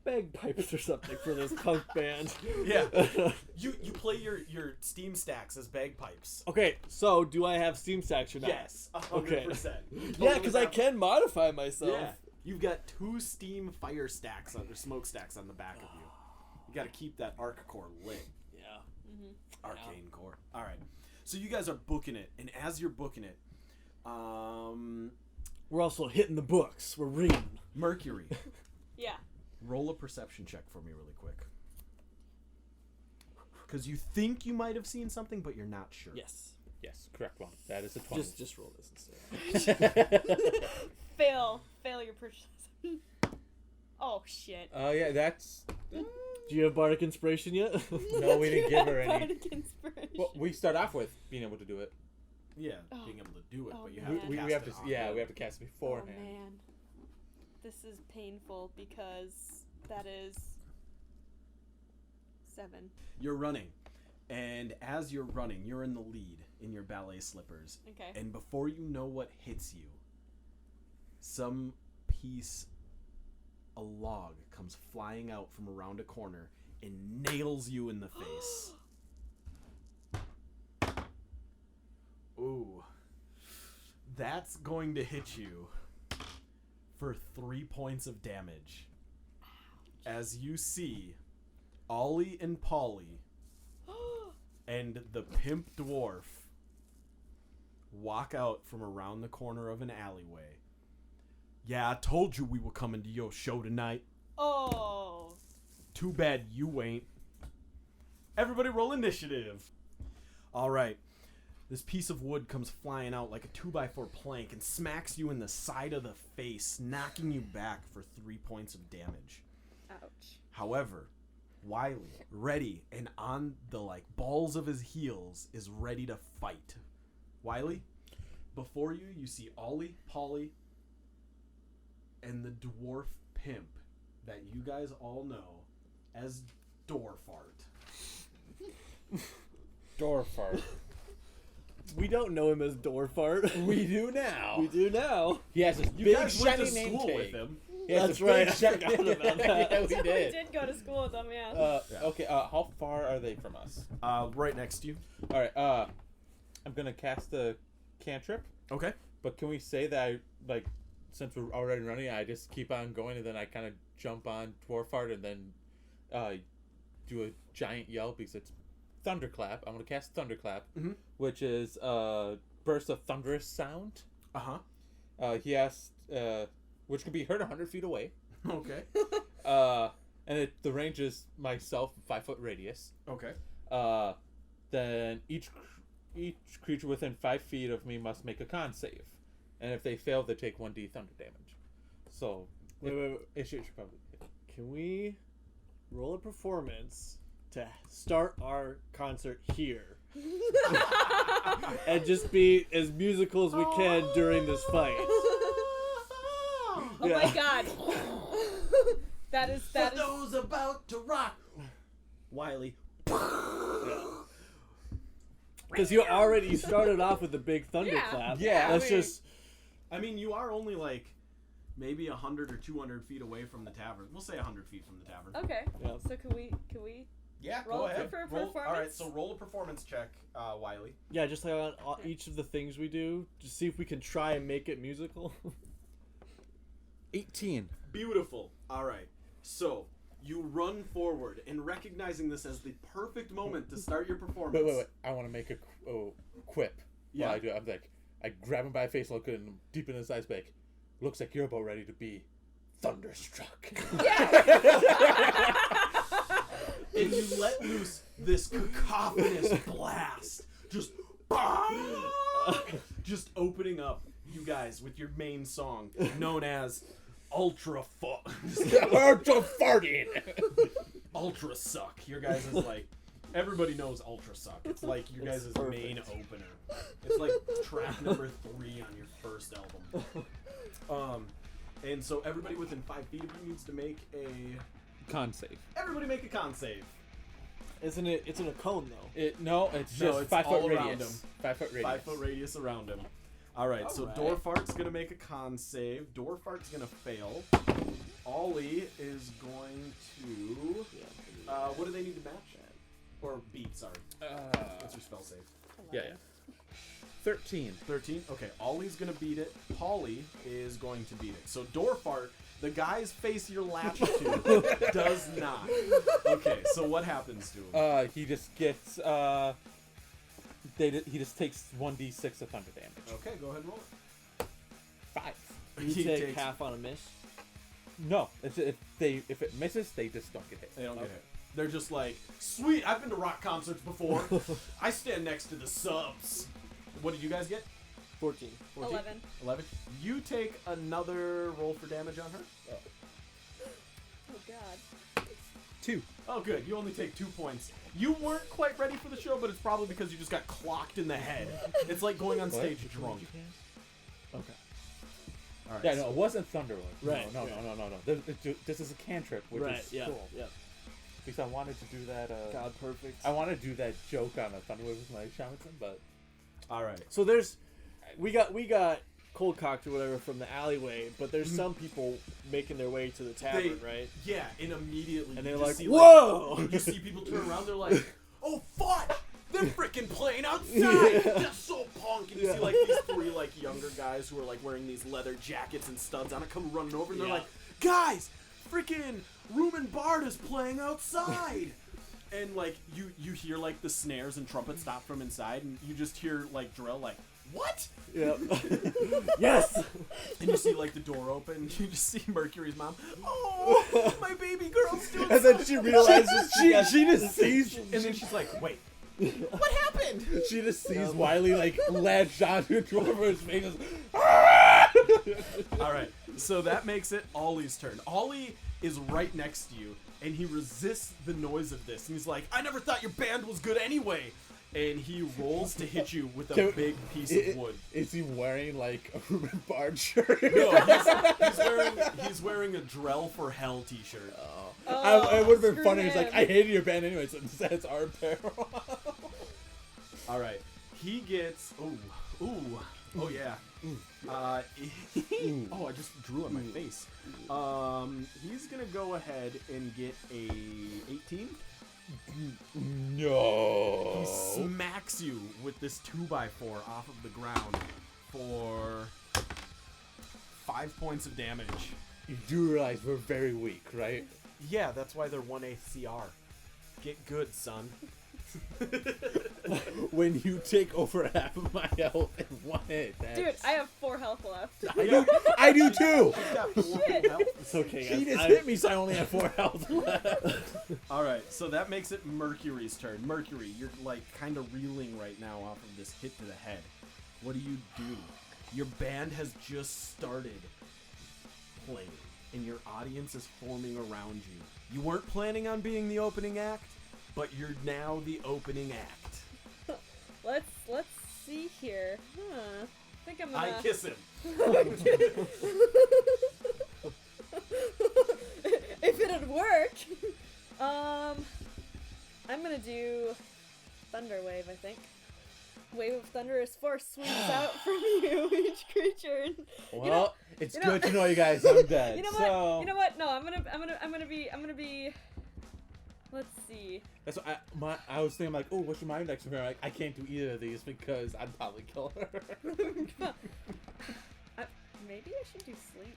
bagpipes or something for this punk band. Yeah. You play your steam stacks as bagpipes. Okay, so do I have steam stacks or not? Yes, 100%. Okay. You Yeah, totally because I have- can modify myself. Yeah. You've got 2 steam fire stacks or smoke stacks on the back of you. You got to keep that arc core lit. Yeah. Arcane core. All right. So you guys are booking it, and as you're booking it, We're also hitting the books. We're reading. Mercury, Yeah. roll a perception check for me really quick. Because you think you might have seen something, but you're not sure. Yes. Yes, correct one. That is a 20. Just roll this instead. Fail your perception. Oh shit. Yeah, that's. Do you have bardic inspiration yet? No, we didn't give her any. Bardic inspiration. Well, we start off with being able to do it. Yeah, Oh. being able to do it, Oh, but you man. have to We cast have it to. on Yeah, wood. we have to cast it Oh beforehand. man. This is painful because that is 7. You're running, and as you're running, you're in the lead in your ballet slippers. Okay. And before you know what hits you, some piece, a log, comes flying out from around a corner and nails you in the face. Ooh. That's going to hit you for 3 points of damage. As you see Ollie and Polly and the pimp dwarf walk out from around the corner of an alleyway. Yeah, I told you we were coming to your show tonight. Oh. Too bad you ain't. Everybody roll initiative. All right. This piece of wood comes flying out like a 2x4 plank and smacks you in the side of the face, knocking you back for 3 points of damage. Ouch. However, Wylee, ready and on the balls of his heels, is ready to fight. Wylee, before you, you see Ollie, Polly, and the dwarf pimp that you guys all know as Doorfart. Doorfart. We don't know him as Doorfart. We do now. We do now. He has this You big guys went shiny to name school tag. with him. He has That's a right, big I shiny- forgot about that. Yeah, we We did. did go to school with them, yeah. Okay. How far are they from us? Right next to you. All right. I'm gonna cast a cantrip. Okay. But can we say that since we're already running, I just keep on going and then I kind of jump on Dwarfart and then do a giant yell because it's Thunderclap. I'm gonna cast Thunderclap, which is burst of thunderous sound. He asked, which can be heard 100 feet away. Okay. And the range is myself, 5-foot radius. Okay. Then each creature within 5 feet of me must make a con save, and if they fail, they take 1d thunder damage. So Wait. it should probably. Can we roll a performance to start our concert here. And just be as musical as we can during this fight. Oh my god. that is For those about to rock. Wylee. Because you started off with a big thunderclap. Yeah, Let's I mean- just. I mean, you are only like maybe 100 or 200 feet away from the tavern. We'll say 100 feet from the tavern. Okay. Yeah. So can we Yeah, Roll go ahead. for Roll, all right, performance? so roll a performance check, Wylee. Yeah, just like on each of the things we do, just see if we can try and make it musical. 18. Beautiful. All right. So you run forward, and recognizing this as the perfect moment to start your performance. Wait. I want to make a quip. Yeah. While I do it. I'm like, I grab him by the face, look at him deep in his eyes, like, looks like you're about ready to be thunderstruck. And you let loose this cacophonous blast, just opening up you guys with your main song known as Ultra farting. Ultra Suck. Your guys is like everybody knows Ultra Suck. It's like your guys' It's perfect. main opener. It's like track number 3 on your first album. And so everybody within 5 feet of you needs to make a. Con save. Everybody make a con save. Isn't it? It's in a cone though. No, it's No, just it's 5 all foot around radius. him. 5 foot radius. 5 foot radius around him. Alright, so Alright. Dorfart's gonna make a con save. Dorfart's gonna fail. Ollie is going to. What do they need to match? Or beat, sorry. What's your spell save? Yeah. 13. 13? Okay, Ollie's gonna beat it. Polly is going to beat it. So Dorfart, the guy's face you're latched to, does not. Okay, so what happens to him? He just gets he just takes 1d6 of thunder damage. Okay, go ahead and roll it. 5. You He take takes- half on a miss. No, if it misses, they just don't get hit. They don't get hit. They're just like, sweet, I've been to rock concerts before. I stand next to the subs. What did you guys get? 14. 11. 11. You take another roll for damage on her. Oh god. 2. Oh, good. You only take 2 points. You weren't quite ready for the show, but it's probably because you just got clocked in the head. It's like going on stage drunk. Okay. All right. Yeah, no, it wasn't Thunder. Right. No. This is a cantrip, which Right. is Yeah. cool. Yeah. Because I wanted to do that. God, perfect. I want to do that joke on a Thunderwave with my shamanism, but All right. So we got cold cocked or whatever from the alleyway, but there's some people making their way to the tavern, right? Yeah, and immediately And you they're just like, see, "Whoa!" you see people turn around, they're like, oh, fuck! They're freaking playing outside! That's so punk! And you see, like, these 3, like, younger guys who are, like, wearing these leather jackets and studs on it come running over, and they're Yeah. like, guys! Freaking Ruben Bard is playing outside! And, like, you hear, like, the snares and trumpets stop from inside, and you just hear, like, Drill, like, what? Yep. Yes. And you see, like, the door open, and you just see Mercury's mom. Oh, my baby girl's doing and then she realizes she just sees And then she's like, wait, what happened? she just sees Wylee like latched onto Drover's face. All right, so that makes it Ollie's turn. Ollie is right next to you, and he resists the noise of this. And he's like, I never thought your band was good anyway. And he rolls to hit you with a big piece of wood. Is he wearing like a Ruben Bard shirt? No, he's wearing a Drell for Hell t-shirt. It would have been screw funny. He's like, him. I hated your band anyway, so instead it's our apparel. All right, he gets. Oh yeah. Oh, I just drew on my face. He's gonna go ahead and get a 18. No. He smacks you with this 2x4 off of the ground for 5 points of damage. You do realize we're very weak, right? Yeah, that's why they're 1 CR. Get good, son. When you take over half of my health in one hit, Dude, I have 4 health left. I do too. He's got 4 health. It's okay, guys. She just hit me, so I only have 4 health left. All right, so that makes it Mercury's turn. Mercury, you're like kind of reeling right now off of this hit to the head. What do? Your band has just started playing, and your audience is forming around you. You weren't planning on being the opening act, but you're now the opening act. Let's see here. I think I'm gonna. I kiss him. If it'd work. I'm gonna do Thunder Wave, I think. Wave of thunderous force swings out from you, each creature. And, Well, it's good to know you guys. I'm dead. You know what? So You know what? No, I'm gonna be. Let's see. that's what I was thinking like, oh, what's your mind next from her? Like, I can't do either of these because I'd probably kill her. Maybe I should do sleep.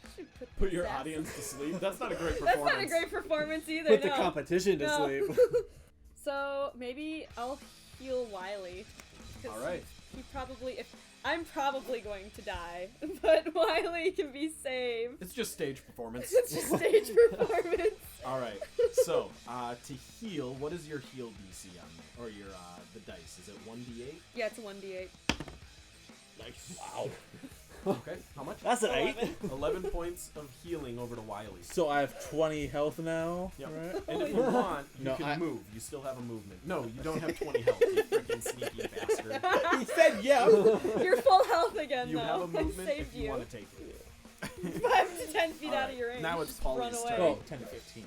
I should Put your sass- audience to sleep. That's not a great That's performance. not a great performance either. Put the no. competition to No. sleep. So maybe I'll heal Wylee. 'Cause All right. He probably, I'm probably going to die, but Wylee can be saved. It's just stage performance. It's just stage performance. All right. So, to heal, what is your heal DC on there? Or your the dice? Is it 1d8? Yeah, it's a 1d8. Nice. Wow. Okay. How much? That's an 8. 11 points of healing over to Wylee. So I have 20 health now. Yep. Right? And if you want, you No, can move. You still have a movement. No, you don't have 20 health, you freaking sneaky bastard. He said yeah. You're full health again, You though. have a movement I if saved you you. want to take it. 5 to 10 feet All out right. of your range. Now it's Just Polly's run away. turn. Oh, 10 to 15.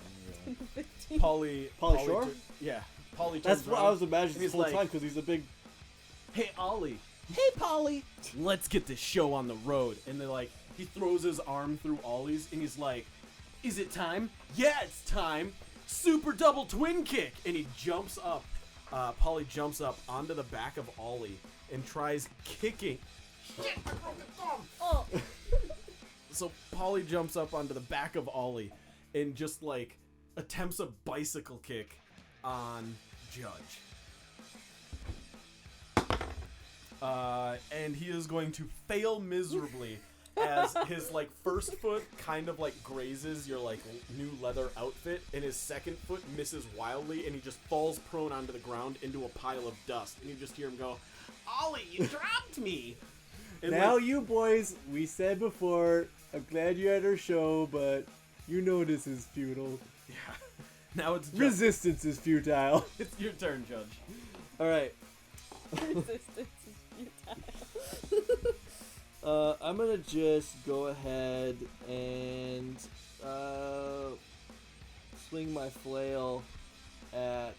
Yeah. 15. Polly Shore? Yeah. Polly That's turns what around. I was imagining He's this whole like, time because he's a big. Hey, Ollie. Hey, Polly. Let's get this show on the road. And they're like, he throws his arm through Ollie's and he's like, is it time? Yeah, it's time. Super double twin kick. And he jumps up. Polly jumps up onto the back of Ollie and tries kicking. Shit, I broke a thumb. Oh. So Polly jumps up onto the back of Ollie and just like attempts a bicycle kick on Judge. And he is going to fail miserably as his like first foot kind of like grazes your like new leather outfit, and his second foot misses wildly, and he just falls prone onto the ground into a pile of dust, and you just hear him go, "Ollie, you dropped me!" And Now like, you boys, we said before, I'm glad you're at our show, but you know this is futile. yeah. Now it's just, Resistance is futile. it's your turn, Judge. All right. Resistance is futile. I'm gonna just go ahead and swing my flail at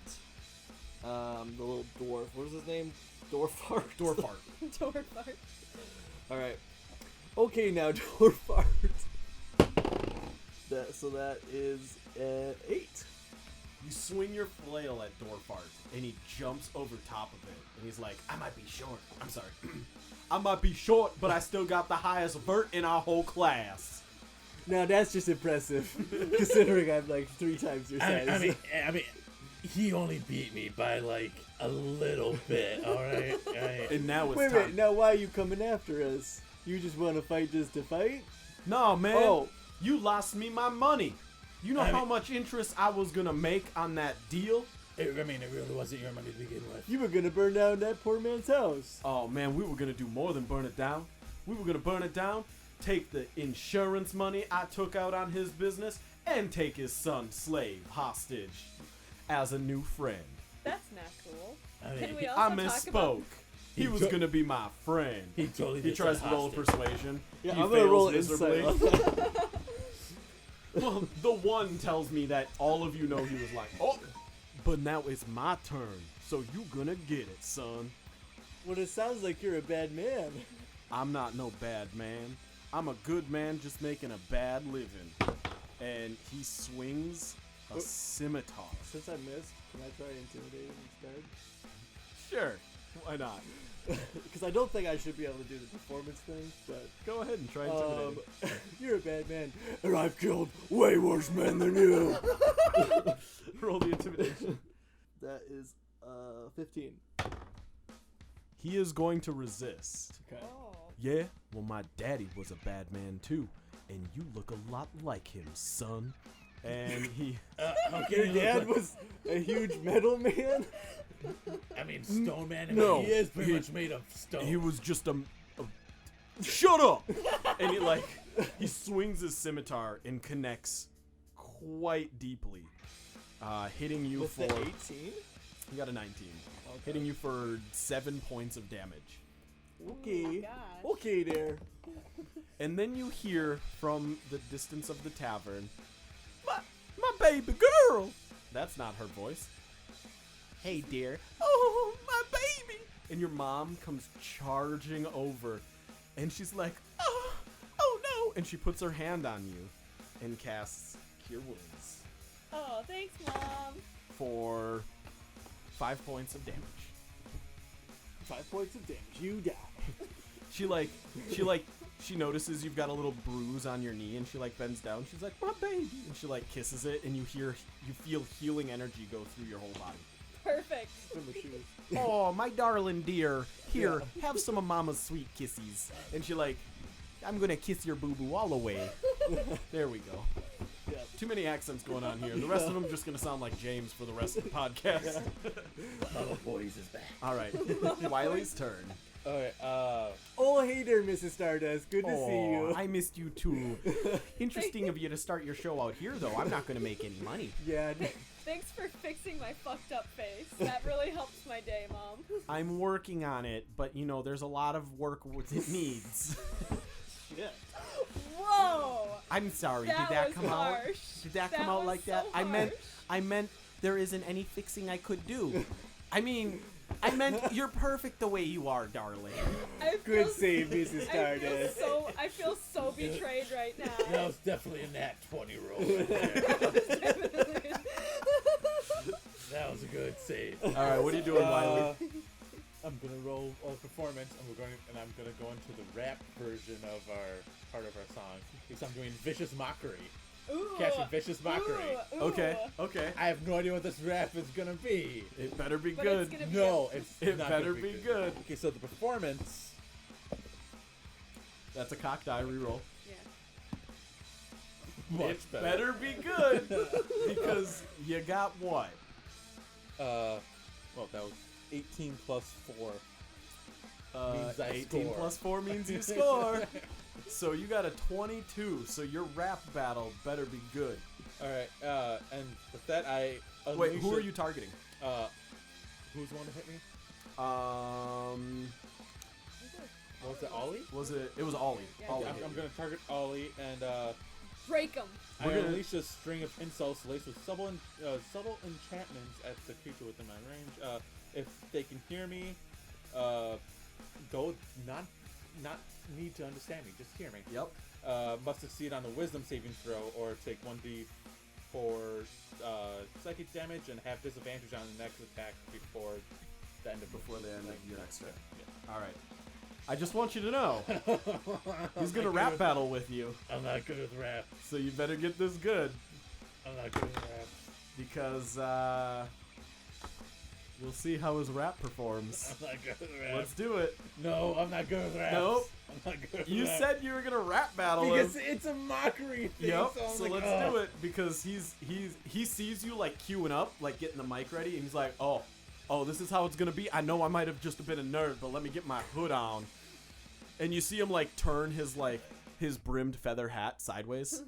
the little dwarf. What was his name? Dwarfart. Dwarfart. Door fart. All right. Okay, now Dwarfart. So that is 8. You swing your flail at Dwarfart, and he jumps over top of it, and he's like, I might be short. I'm sorry. I might be short, but I still got the highest vert in our whole class. Now that's just impressive, considering I'm like 3 times your size. I mean, he only beat me by like a little bit. All right. And now it's Wait a time. minute, now why are you coming after us? You just want to fight just to fight? No, man. Oh. You lost me my money. You know I how mean- much interest I was going to make on that deal? It really wasn't your money to begin with. You were gonna burn down that poor man's house. Oh, man, we were going to do more than burn it down. We were going to burn it down, take the insurance money I took out on his business, and take his son, Slave, hostage as a new friend. That's not cool. I Can mean, we I also talk about? misspoke. He He was took- going to be my friend. he totally He did tries say to roll a hostage. persuasion. Yeah, He I'm gonna fails roll miserably. insight. Well, the one tells me that all of you know he was like, oh, but now it's my turn, so you gonna get it, son. Well, it sounds like you're a bad man. I'm not no bad man. I'm a good man just making a bad living. And he swings a scimitar. Since I missed, can I try intimidating instead? Sure, why not? Because I don't think I should be able to do the performance thing, but Go ahead and try intimidating. you're a bad man, and I've killed way worse men than you. Roll the intimidation. That is 15. He is going to resist. Okay. Oh. Yeah, well, my daddy was a bad man too, and you look a lot like him, son. And he, Your dad was a huge metal man? I mean, Stone Man. I No, mean, he is pretty he- much made of stone. he was just a shut up. And he swings his scimitar and connects quite deeply. hitting you With for the 18? you got a 19, Okay. hitting you for 7 points of damage. Okay. gosh. Okay there. And then you hear from the distance of the tavern, my baby girl. That's not her voice. Hey, dear. Oh, my baby. And your mom comes charging over, and she's like, oh no. And she puts her hand on you and casts Cure Wounds Oh, thanks, Mom. for 5 points of damage. 5 points of damage. You die. She notices you've got a little bruise on your knee, and she bends down. She's like, my baby. And she kisses it, and you feel healing energy go through your whole body. Perfect. From the shoes. Oh, my darling dear. Here, have some of Mama's sweet kissies. And she I'm gonna kiss your boo-boo all the way. There we go. Yeah. Too many accents going on here. The rest of them just gonna sound like James for the rest of the podcast. Mama Boys is back. All right, Wiley's turn. Alright, Oh, hey there, Mrs. Stardust. Good to see you. I missed you too. Interesting of you to start your show out here, though. I'm not gonna make any money. Yeah. Thanks for fixing my fucked up face. That really helps my day, Mom. I'm working on it, but there's a lot of work it needs. Shit. Whoa. I'm sorry. That Did that was come harsh. out? Did that come That out was like so that? harsh. I meant there isn't any fixing I could do. I meant you're perfect the way you are, darling. I Good feel- save, Mrs. Stardust. I feel so betrayed right now. that was definitely a nat 20 roll. That was a good save. All right, what are you doing, Wiley? I'm gonna roll a performance, and I'm gonna go into the rap version of part of our song. Because I'm doing vicious mockery. Ooh. Casting vicious mockery. Ooh. Okay. I have no idea what this rap is gonna be. It better be But good. it's gonna be No, it's It not better gonna be good. Okay, so the performance. That's a cocked eye reroll. Yeah. Much It better. better be good because you got what? Well, that was 18 plus 4. Means I 18 score. plus 4 means you score. So you got a 22. So your rap battle better be good. Alright, and with that, I. Wait, unleash who are it- you targeting? Who's the one to hit me? What was it, Ollie? It was Ollie. Yeah. Ollie I'm, hit I'm you. gonna target Ollie, and Break them. I We're gonna- unleash a string of insults laced with subtle enchantments at the creature within my range. If they can hear me, not need to understand me, just hear me. Yep. Must succeed on the wisdom saving throw or take 1d for psychic damage and have disadvantage on the next attack before the end of your next turn. All right. I just want you to know he's gonna rap battle with you, I'm not good with rap. so you better get this good I'm not good with rap. because we'll see how his rap performs. I'm not good with rap. Let's do it. No, I'm not good with rap. Nope. I'm not good with You rap. said you were gonna rap battle because him. it's a mockery thing. Yep. So, I'm So like, let's "Ugh." do it because he sees you queuing up, getting the mic ready, and he's like, oh, this is how it's gonna be. I know I might have just been a nerd, but let me get my hood on. And you see him turn his brimmed feather hat sideways,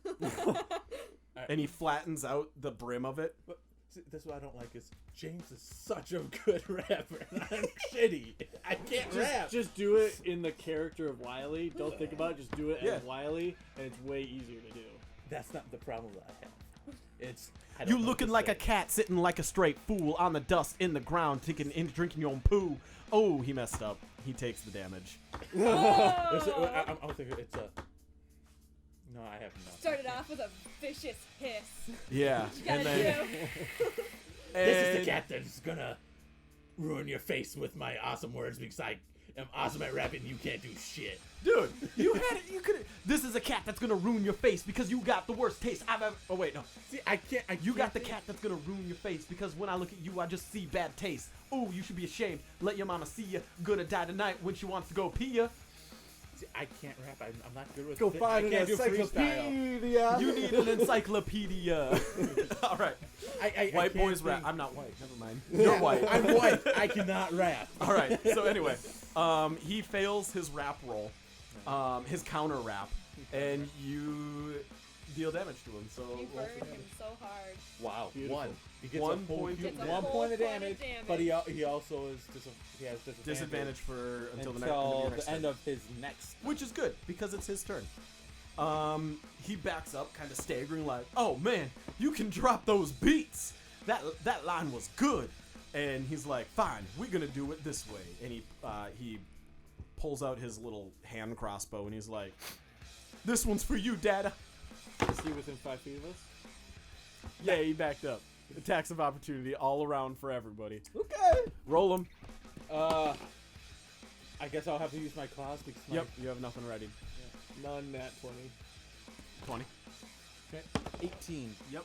and he flattens out the brim of it. But see, that's what I don't like is James is such a good rapper, and I'm shitty. I can't rap. Just do it in the character of Wylee. Don't think about it. Just do it Yeah. as Wylee, and it's way easier to do. That's not the problem that I have. It's I You don't know looking what like to a say. cat sitting like a straight fool on the dust in the ground, drinking your own poo. Oh, he messed up. He takes the damage. I'm thinking it's a. No, I have no. Started off with a vicious hiss. Yeah, Gotta and then do. This is the cat that's gonna ruin your face with my awesome words because I am awesome at rapping. You can't do shit. Dude, you had it. You could. This is a cat that's gonna ruin your face because you got the worst taste I've ever. Oh wait, no. See, I can't. You got the cat that's gonna ruin your face because when I look at you, I just see bad taste. Oh, you should be ashamed. Let your mama see you. Gonna die tonight when she wants to go pee ya. See, I can't rap. I'm not good with. Go I find an can't do freestyle. encyclopedia. You need an encyclopedia. All right. I White can't boys rap. think. I'm not white. Never mind. You're white. I'm white. I cannot rap. All right. So anyway, he fails his rap roll, his counter rap, and you deal damage to him. So You roll burned for him damage. so hard. Wow, Beautiful. 1. He gets 1 a whole point Gets a one whole point of point of damage, damage. but he also is he has Disadvantage for until the until next the end turn. of his next. Which is good because it's his turn. He backs up, kind of staggering, like, "Oh man, you can drop those beats. That line was good." And he's like, "Fine, we're gonna do it this way." And he pulls out his little hand crossbow and he's like, "This one's for you, Dada." Is he within 5 feet of us? Yeah, he backed up. Attacks of opportunity all around for everybody. Okay. Roll him. I guess I'll have to use my claws because my Yep, you have nothing ready. Non-nat 20. 20. 18. Yep.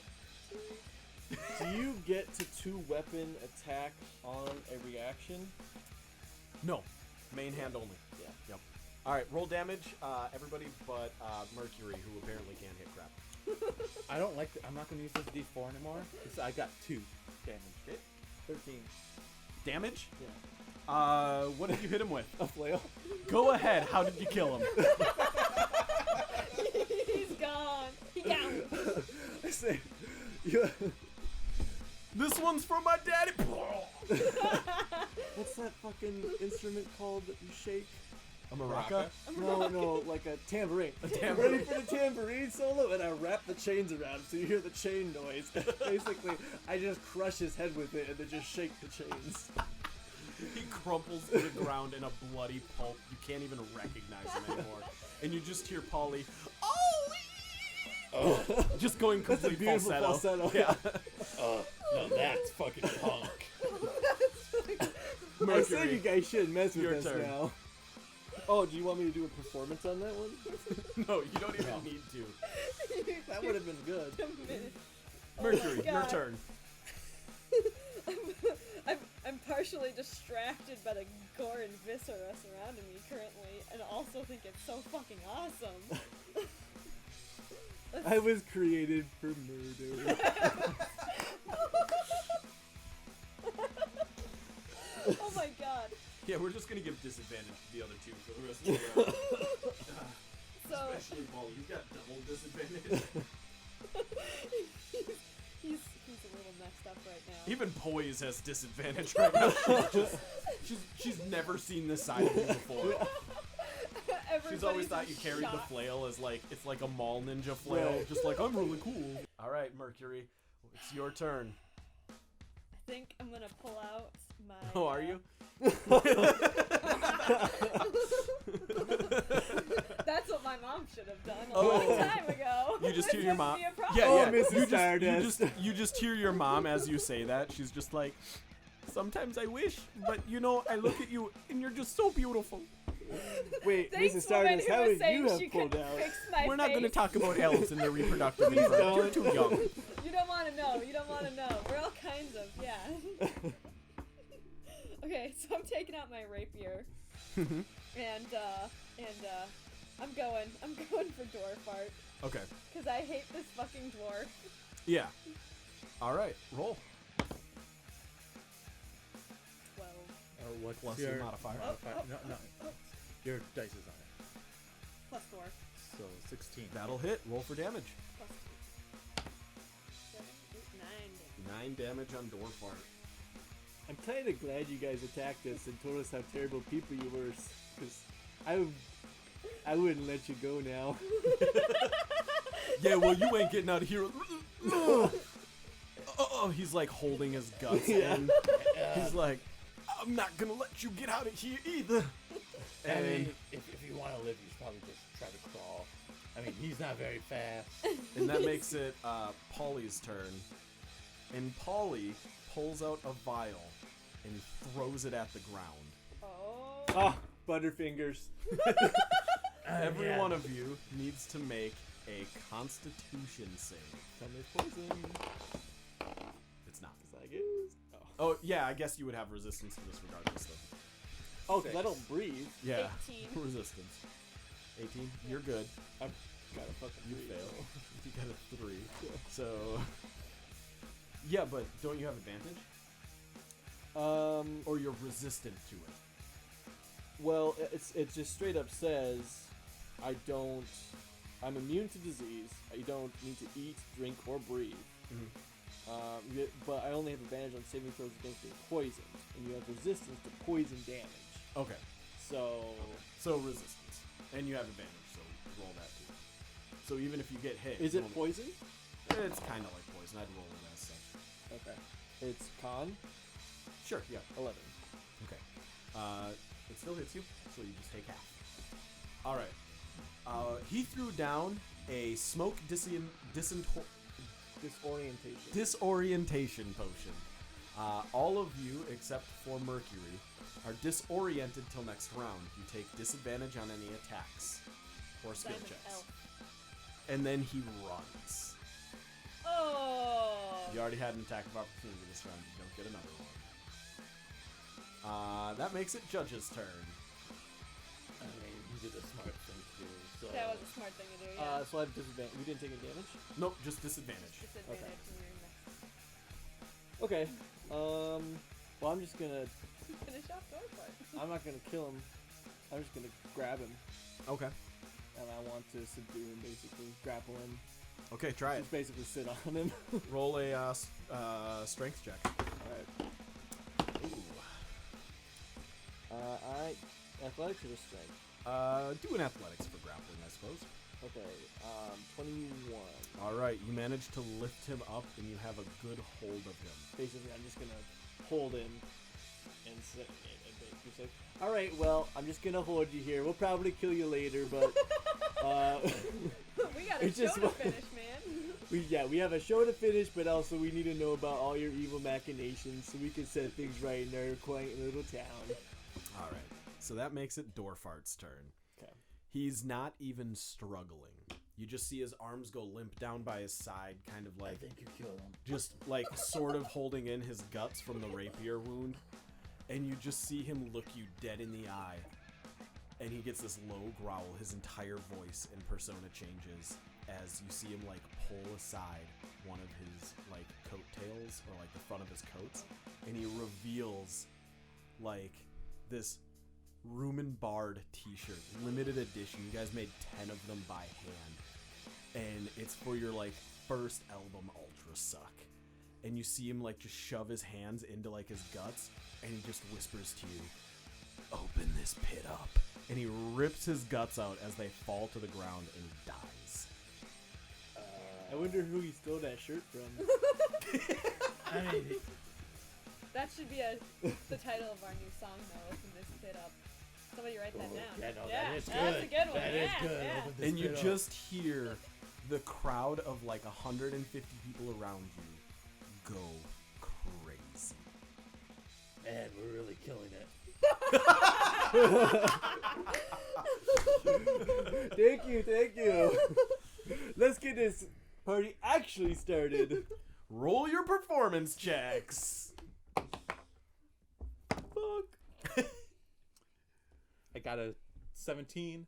Do you get to 2-weapon attack on a reaction? No. Main hand only. Yeah. Yep. All right, roll damage, everybody but Mercury, who apparently can't hit crap. I don't like. I'm not gonna use this D4 anymore because I got 2 damage. Hit. 13. Damage? Yeah. What did you hit him with? A flail. Go ahead. How did you kill him? He's gone. He gone. I say, you. This one's from my daddy. What's that fucking instrument called that you shake? A maraca? No, like a tambourine. tambourine. Ready for the tambourine solo? And I wrap the chains around so you hear the chain noise. Basically, I just crush his head with it and then just shake the chains. He crumples to the ground in a bloody pulp. You can't even recognize him anymore. And you just hear Polly, "Oh!" Just going That's a complete beautiful falsetto. Yeah. No, that's fucking punk. I said you guys shouldn't mess with Your us turn. now. Oh, do you want me to do a performance on that one? No, you don't even need to. That would have been good. Mercury, your God. turn. I'm partially distracted by the gore and viscera surrounding me currently, and also think it's so fucking awesome. I was created for murder. Oh my god. Yeah, we're just gonna give disadvantage to the other two for the rest of the round. So Especially Paul, you've got double disadvantage. he's a little messed up right now. Even Poise has disadvantage right now. She's never seen this side of you before. She's always thought you carried the flail as like it's like a mall ninja flail, Right. just like I'm really cool. All right, Mercury, it's your turn. I think I'm gonna pull out my. Oh, are you? That's what my mom should have done a Oh. long time ago. You just This hear your wouldn't mom. be a problem. Yeah, Oh, yeah. Mrs. You just hear your mom as you say that. She's just like, sometimes I wish, but you know, I look at you and you're just so beautiful. Wait, Thanks, Mrs. woman Stardust, who how was would saying you have she pulled could out? fix my We're not going to face. talk about elves and their reproductive Please info. don't. You're too young. You don't want to know. You don't want to know. We're all kinds of, yeah. Okay, so I'm taking out my rapier, and I'm going for dwarf art, Okay. cause I hate this fucking dwarf. Yeah. All right. Roll. 12. What's Plus your your modifier. No. Your dice is on it. Plus 4. So 16. That'll hit. Roll for damage. Plus 2. 7, 8, 9. 9 damage on dwarf art. I'm kind of glad you guys attacked us and told us how terrible people you were, because I wouldn't let you go now. Yeah, well, you ain't getting out of here. Oh, he's like holding his guts in. He's like, I'm not gonna let you get out of here either. I And mean, if you want to live, you should probably just try to crawl. I mean, he's not very fast. and that makes it Polly's turn. And Polly pulls out a vial and throws it at the ground. Oh. Ah, Butterfingers. Every Yeah. one of you needs to make a Constitution save. Tell me it's poison. It's not. Is that good? Oh, yeah, I guess you would have resistance to this regardless, though. Oh, because I don't breathe. Yeah. 18. Resistance. 18. You're good. I've got a fucking You breathe. fail. You got a 3. So. Yeah, but don't you have advantage? Or you're resistant to it? Well, it just straight up says, I don't I'm immune to disease. I don't need to eat, drink, or breathe. But I only have advantage on saving throws against being poisoned, and you have resistance to poison damage. Okay. So Resistance. And you have advantage, so roll that too. So even if you get hit... is you it won't- poison? It's kind of like poison. I'd roll it as such. Okay. It's con Sure, yeah. 11. Okay. It still hits you, so you just take half. Alright. He threw down a smoke disorientation potion. All of you, except for Mercury, are disoriented till next round. You take disadvantage on any attacks or skill Diamond checks. elf. And then he runs. Oh. You already had an attack of opportunity this round. You don't get another one. That makes it Judge's turn. I mean, you did a smart thing too. So That was a smart thing to do. Yeah. So I have disadvantage. We didn't take any damage? Nope, just disadvantage. Disadvantage when you're next. Okay. Well, I'm just gonna... Finish off your part. I'm not gonna kill him. I'm just gonna grab him. Okay. And I want to subdue him, basically. Grapple him. Okay, try it. Just basically sit on him. Roll a strength check. Alright. Ooh. Athletics or strength? Do an athletics for grappling, I suppose. Okay. 21. All right, you manage to lift him up, and you have a good hold of him. Basically, I'm just gonna hold him and sit. And say, all right, well, I'm just gonna hold you here. We'll probably kill you later, but We got a It's show just to one- finish, man. we have a show to finish, but also we need to know about all your evil machinations so we can set things right in our quaint little town. All right, so that makes it Dorfart's turn. Okay. He's not even struggling. You just see his arms go limp down by his side, kind of I like think you killed him. just like sort of holding in his guts from the rapier wound. And you just see him look you dead in the eye. And he gets this low growl. His entire voice and persona changes as you see him like pull aside one of his like coattails or like the front of his coats. And he reveals like this Rumen Bard t-shirt, limited edition. You guys made 10 of them by hand. And it's for your like first album, Ultra Suck. And you see him like just shove his hands into like his guts, and he just whispers to you, "Open this pit up." And he rips his guts out as they fall to the ground, and he dies. I wonder who he stole that shirt from. I mean, That should be the title of our new song, though. Open this pit up. Somebody write that down. yeah, no, Yeah, that is good. that's a good one. That is Yeah, good. yeah. Open this And you pit up. just hear the crowd of like 150 people around you go crazy. Man, we're really killing it. Thank you. Let's get this party actually started. Roll your performance checks. Fuck. I got a 17.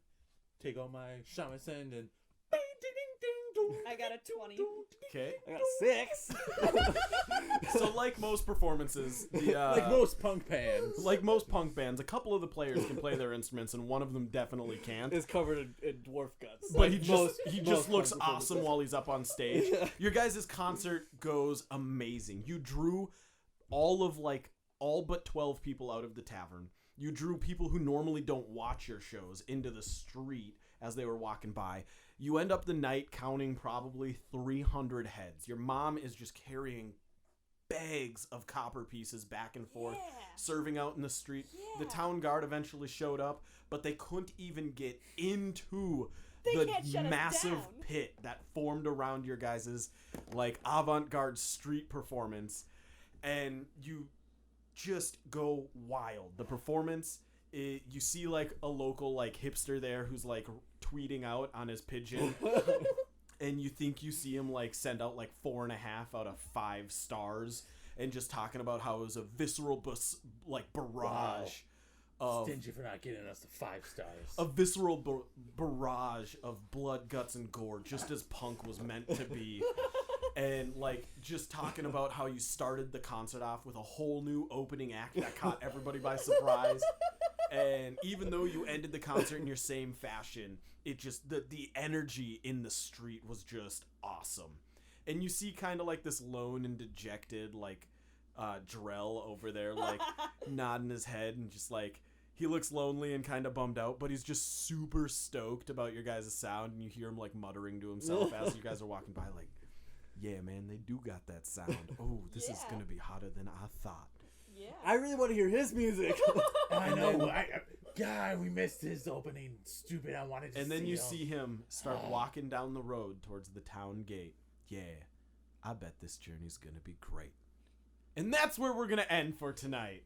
Take all my shamisen and. I got a 20. Okay. I got 6. So like most performances, the Like most punk bands. like most punk bands, a couple of the players can play their instruments, and one of them definitely can't. It's covered in dwarf guts. But Like he most just looks punk awesome performances. while he's up on stage. Your guys' concert goes amazing. You drew all but 12 people out of the tavern. You drew people who normally don't watch your shows into the street as they were walking by. You end up the night counting probably 300 heads. Your mom is just carrying bags of copper pieces back and forth, Yeah. serving out in the street. The Yeah. town guard eventually showed up, but they couldn't even get into They the can't shut us massive down. pit that formed around your guys' like avant-garde street performance, and you just go wild. The performance, you see like a local like hipster there who's like tweeting out on his pigeon, and you think you see him like send out like 4.5 out of 5 stars, and just talking about how it was a visceral barrage of Stingy for not getting us to 5 stars. a visceral barrage of blood, guts, and gore, just as punk was meant to be. And like just talking about how you started the concert off with a whole new opening act that caught everybody by surprise. And even though you ended the concert in your same fashion, it just the energy in the street was just awesome. And you see kind of like this lone and dejected like Drell over there like nodding his head and just like he looks lonely and kind of bummed out, but he's just super stoked about your guys' sound, and you hear him like muttering to himself as you guys are walking by like, yeah man, they do got that sound. Oh, this is gonna be hotter than I thought. Yeah. I really want to hear his music. I know. God, we missed his opening. Stupid. I wanted to. And then you him. see him start walking down the road towards the town gate. Yeah, I bet this journey's gonna be great. And that's where we're gonna end for tonight.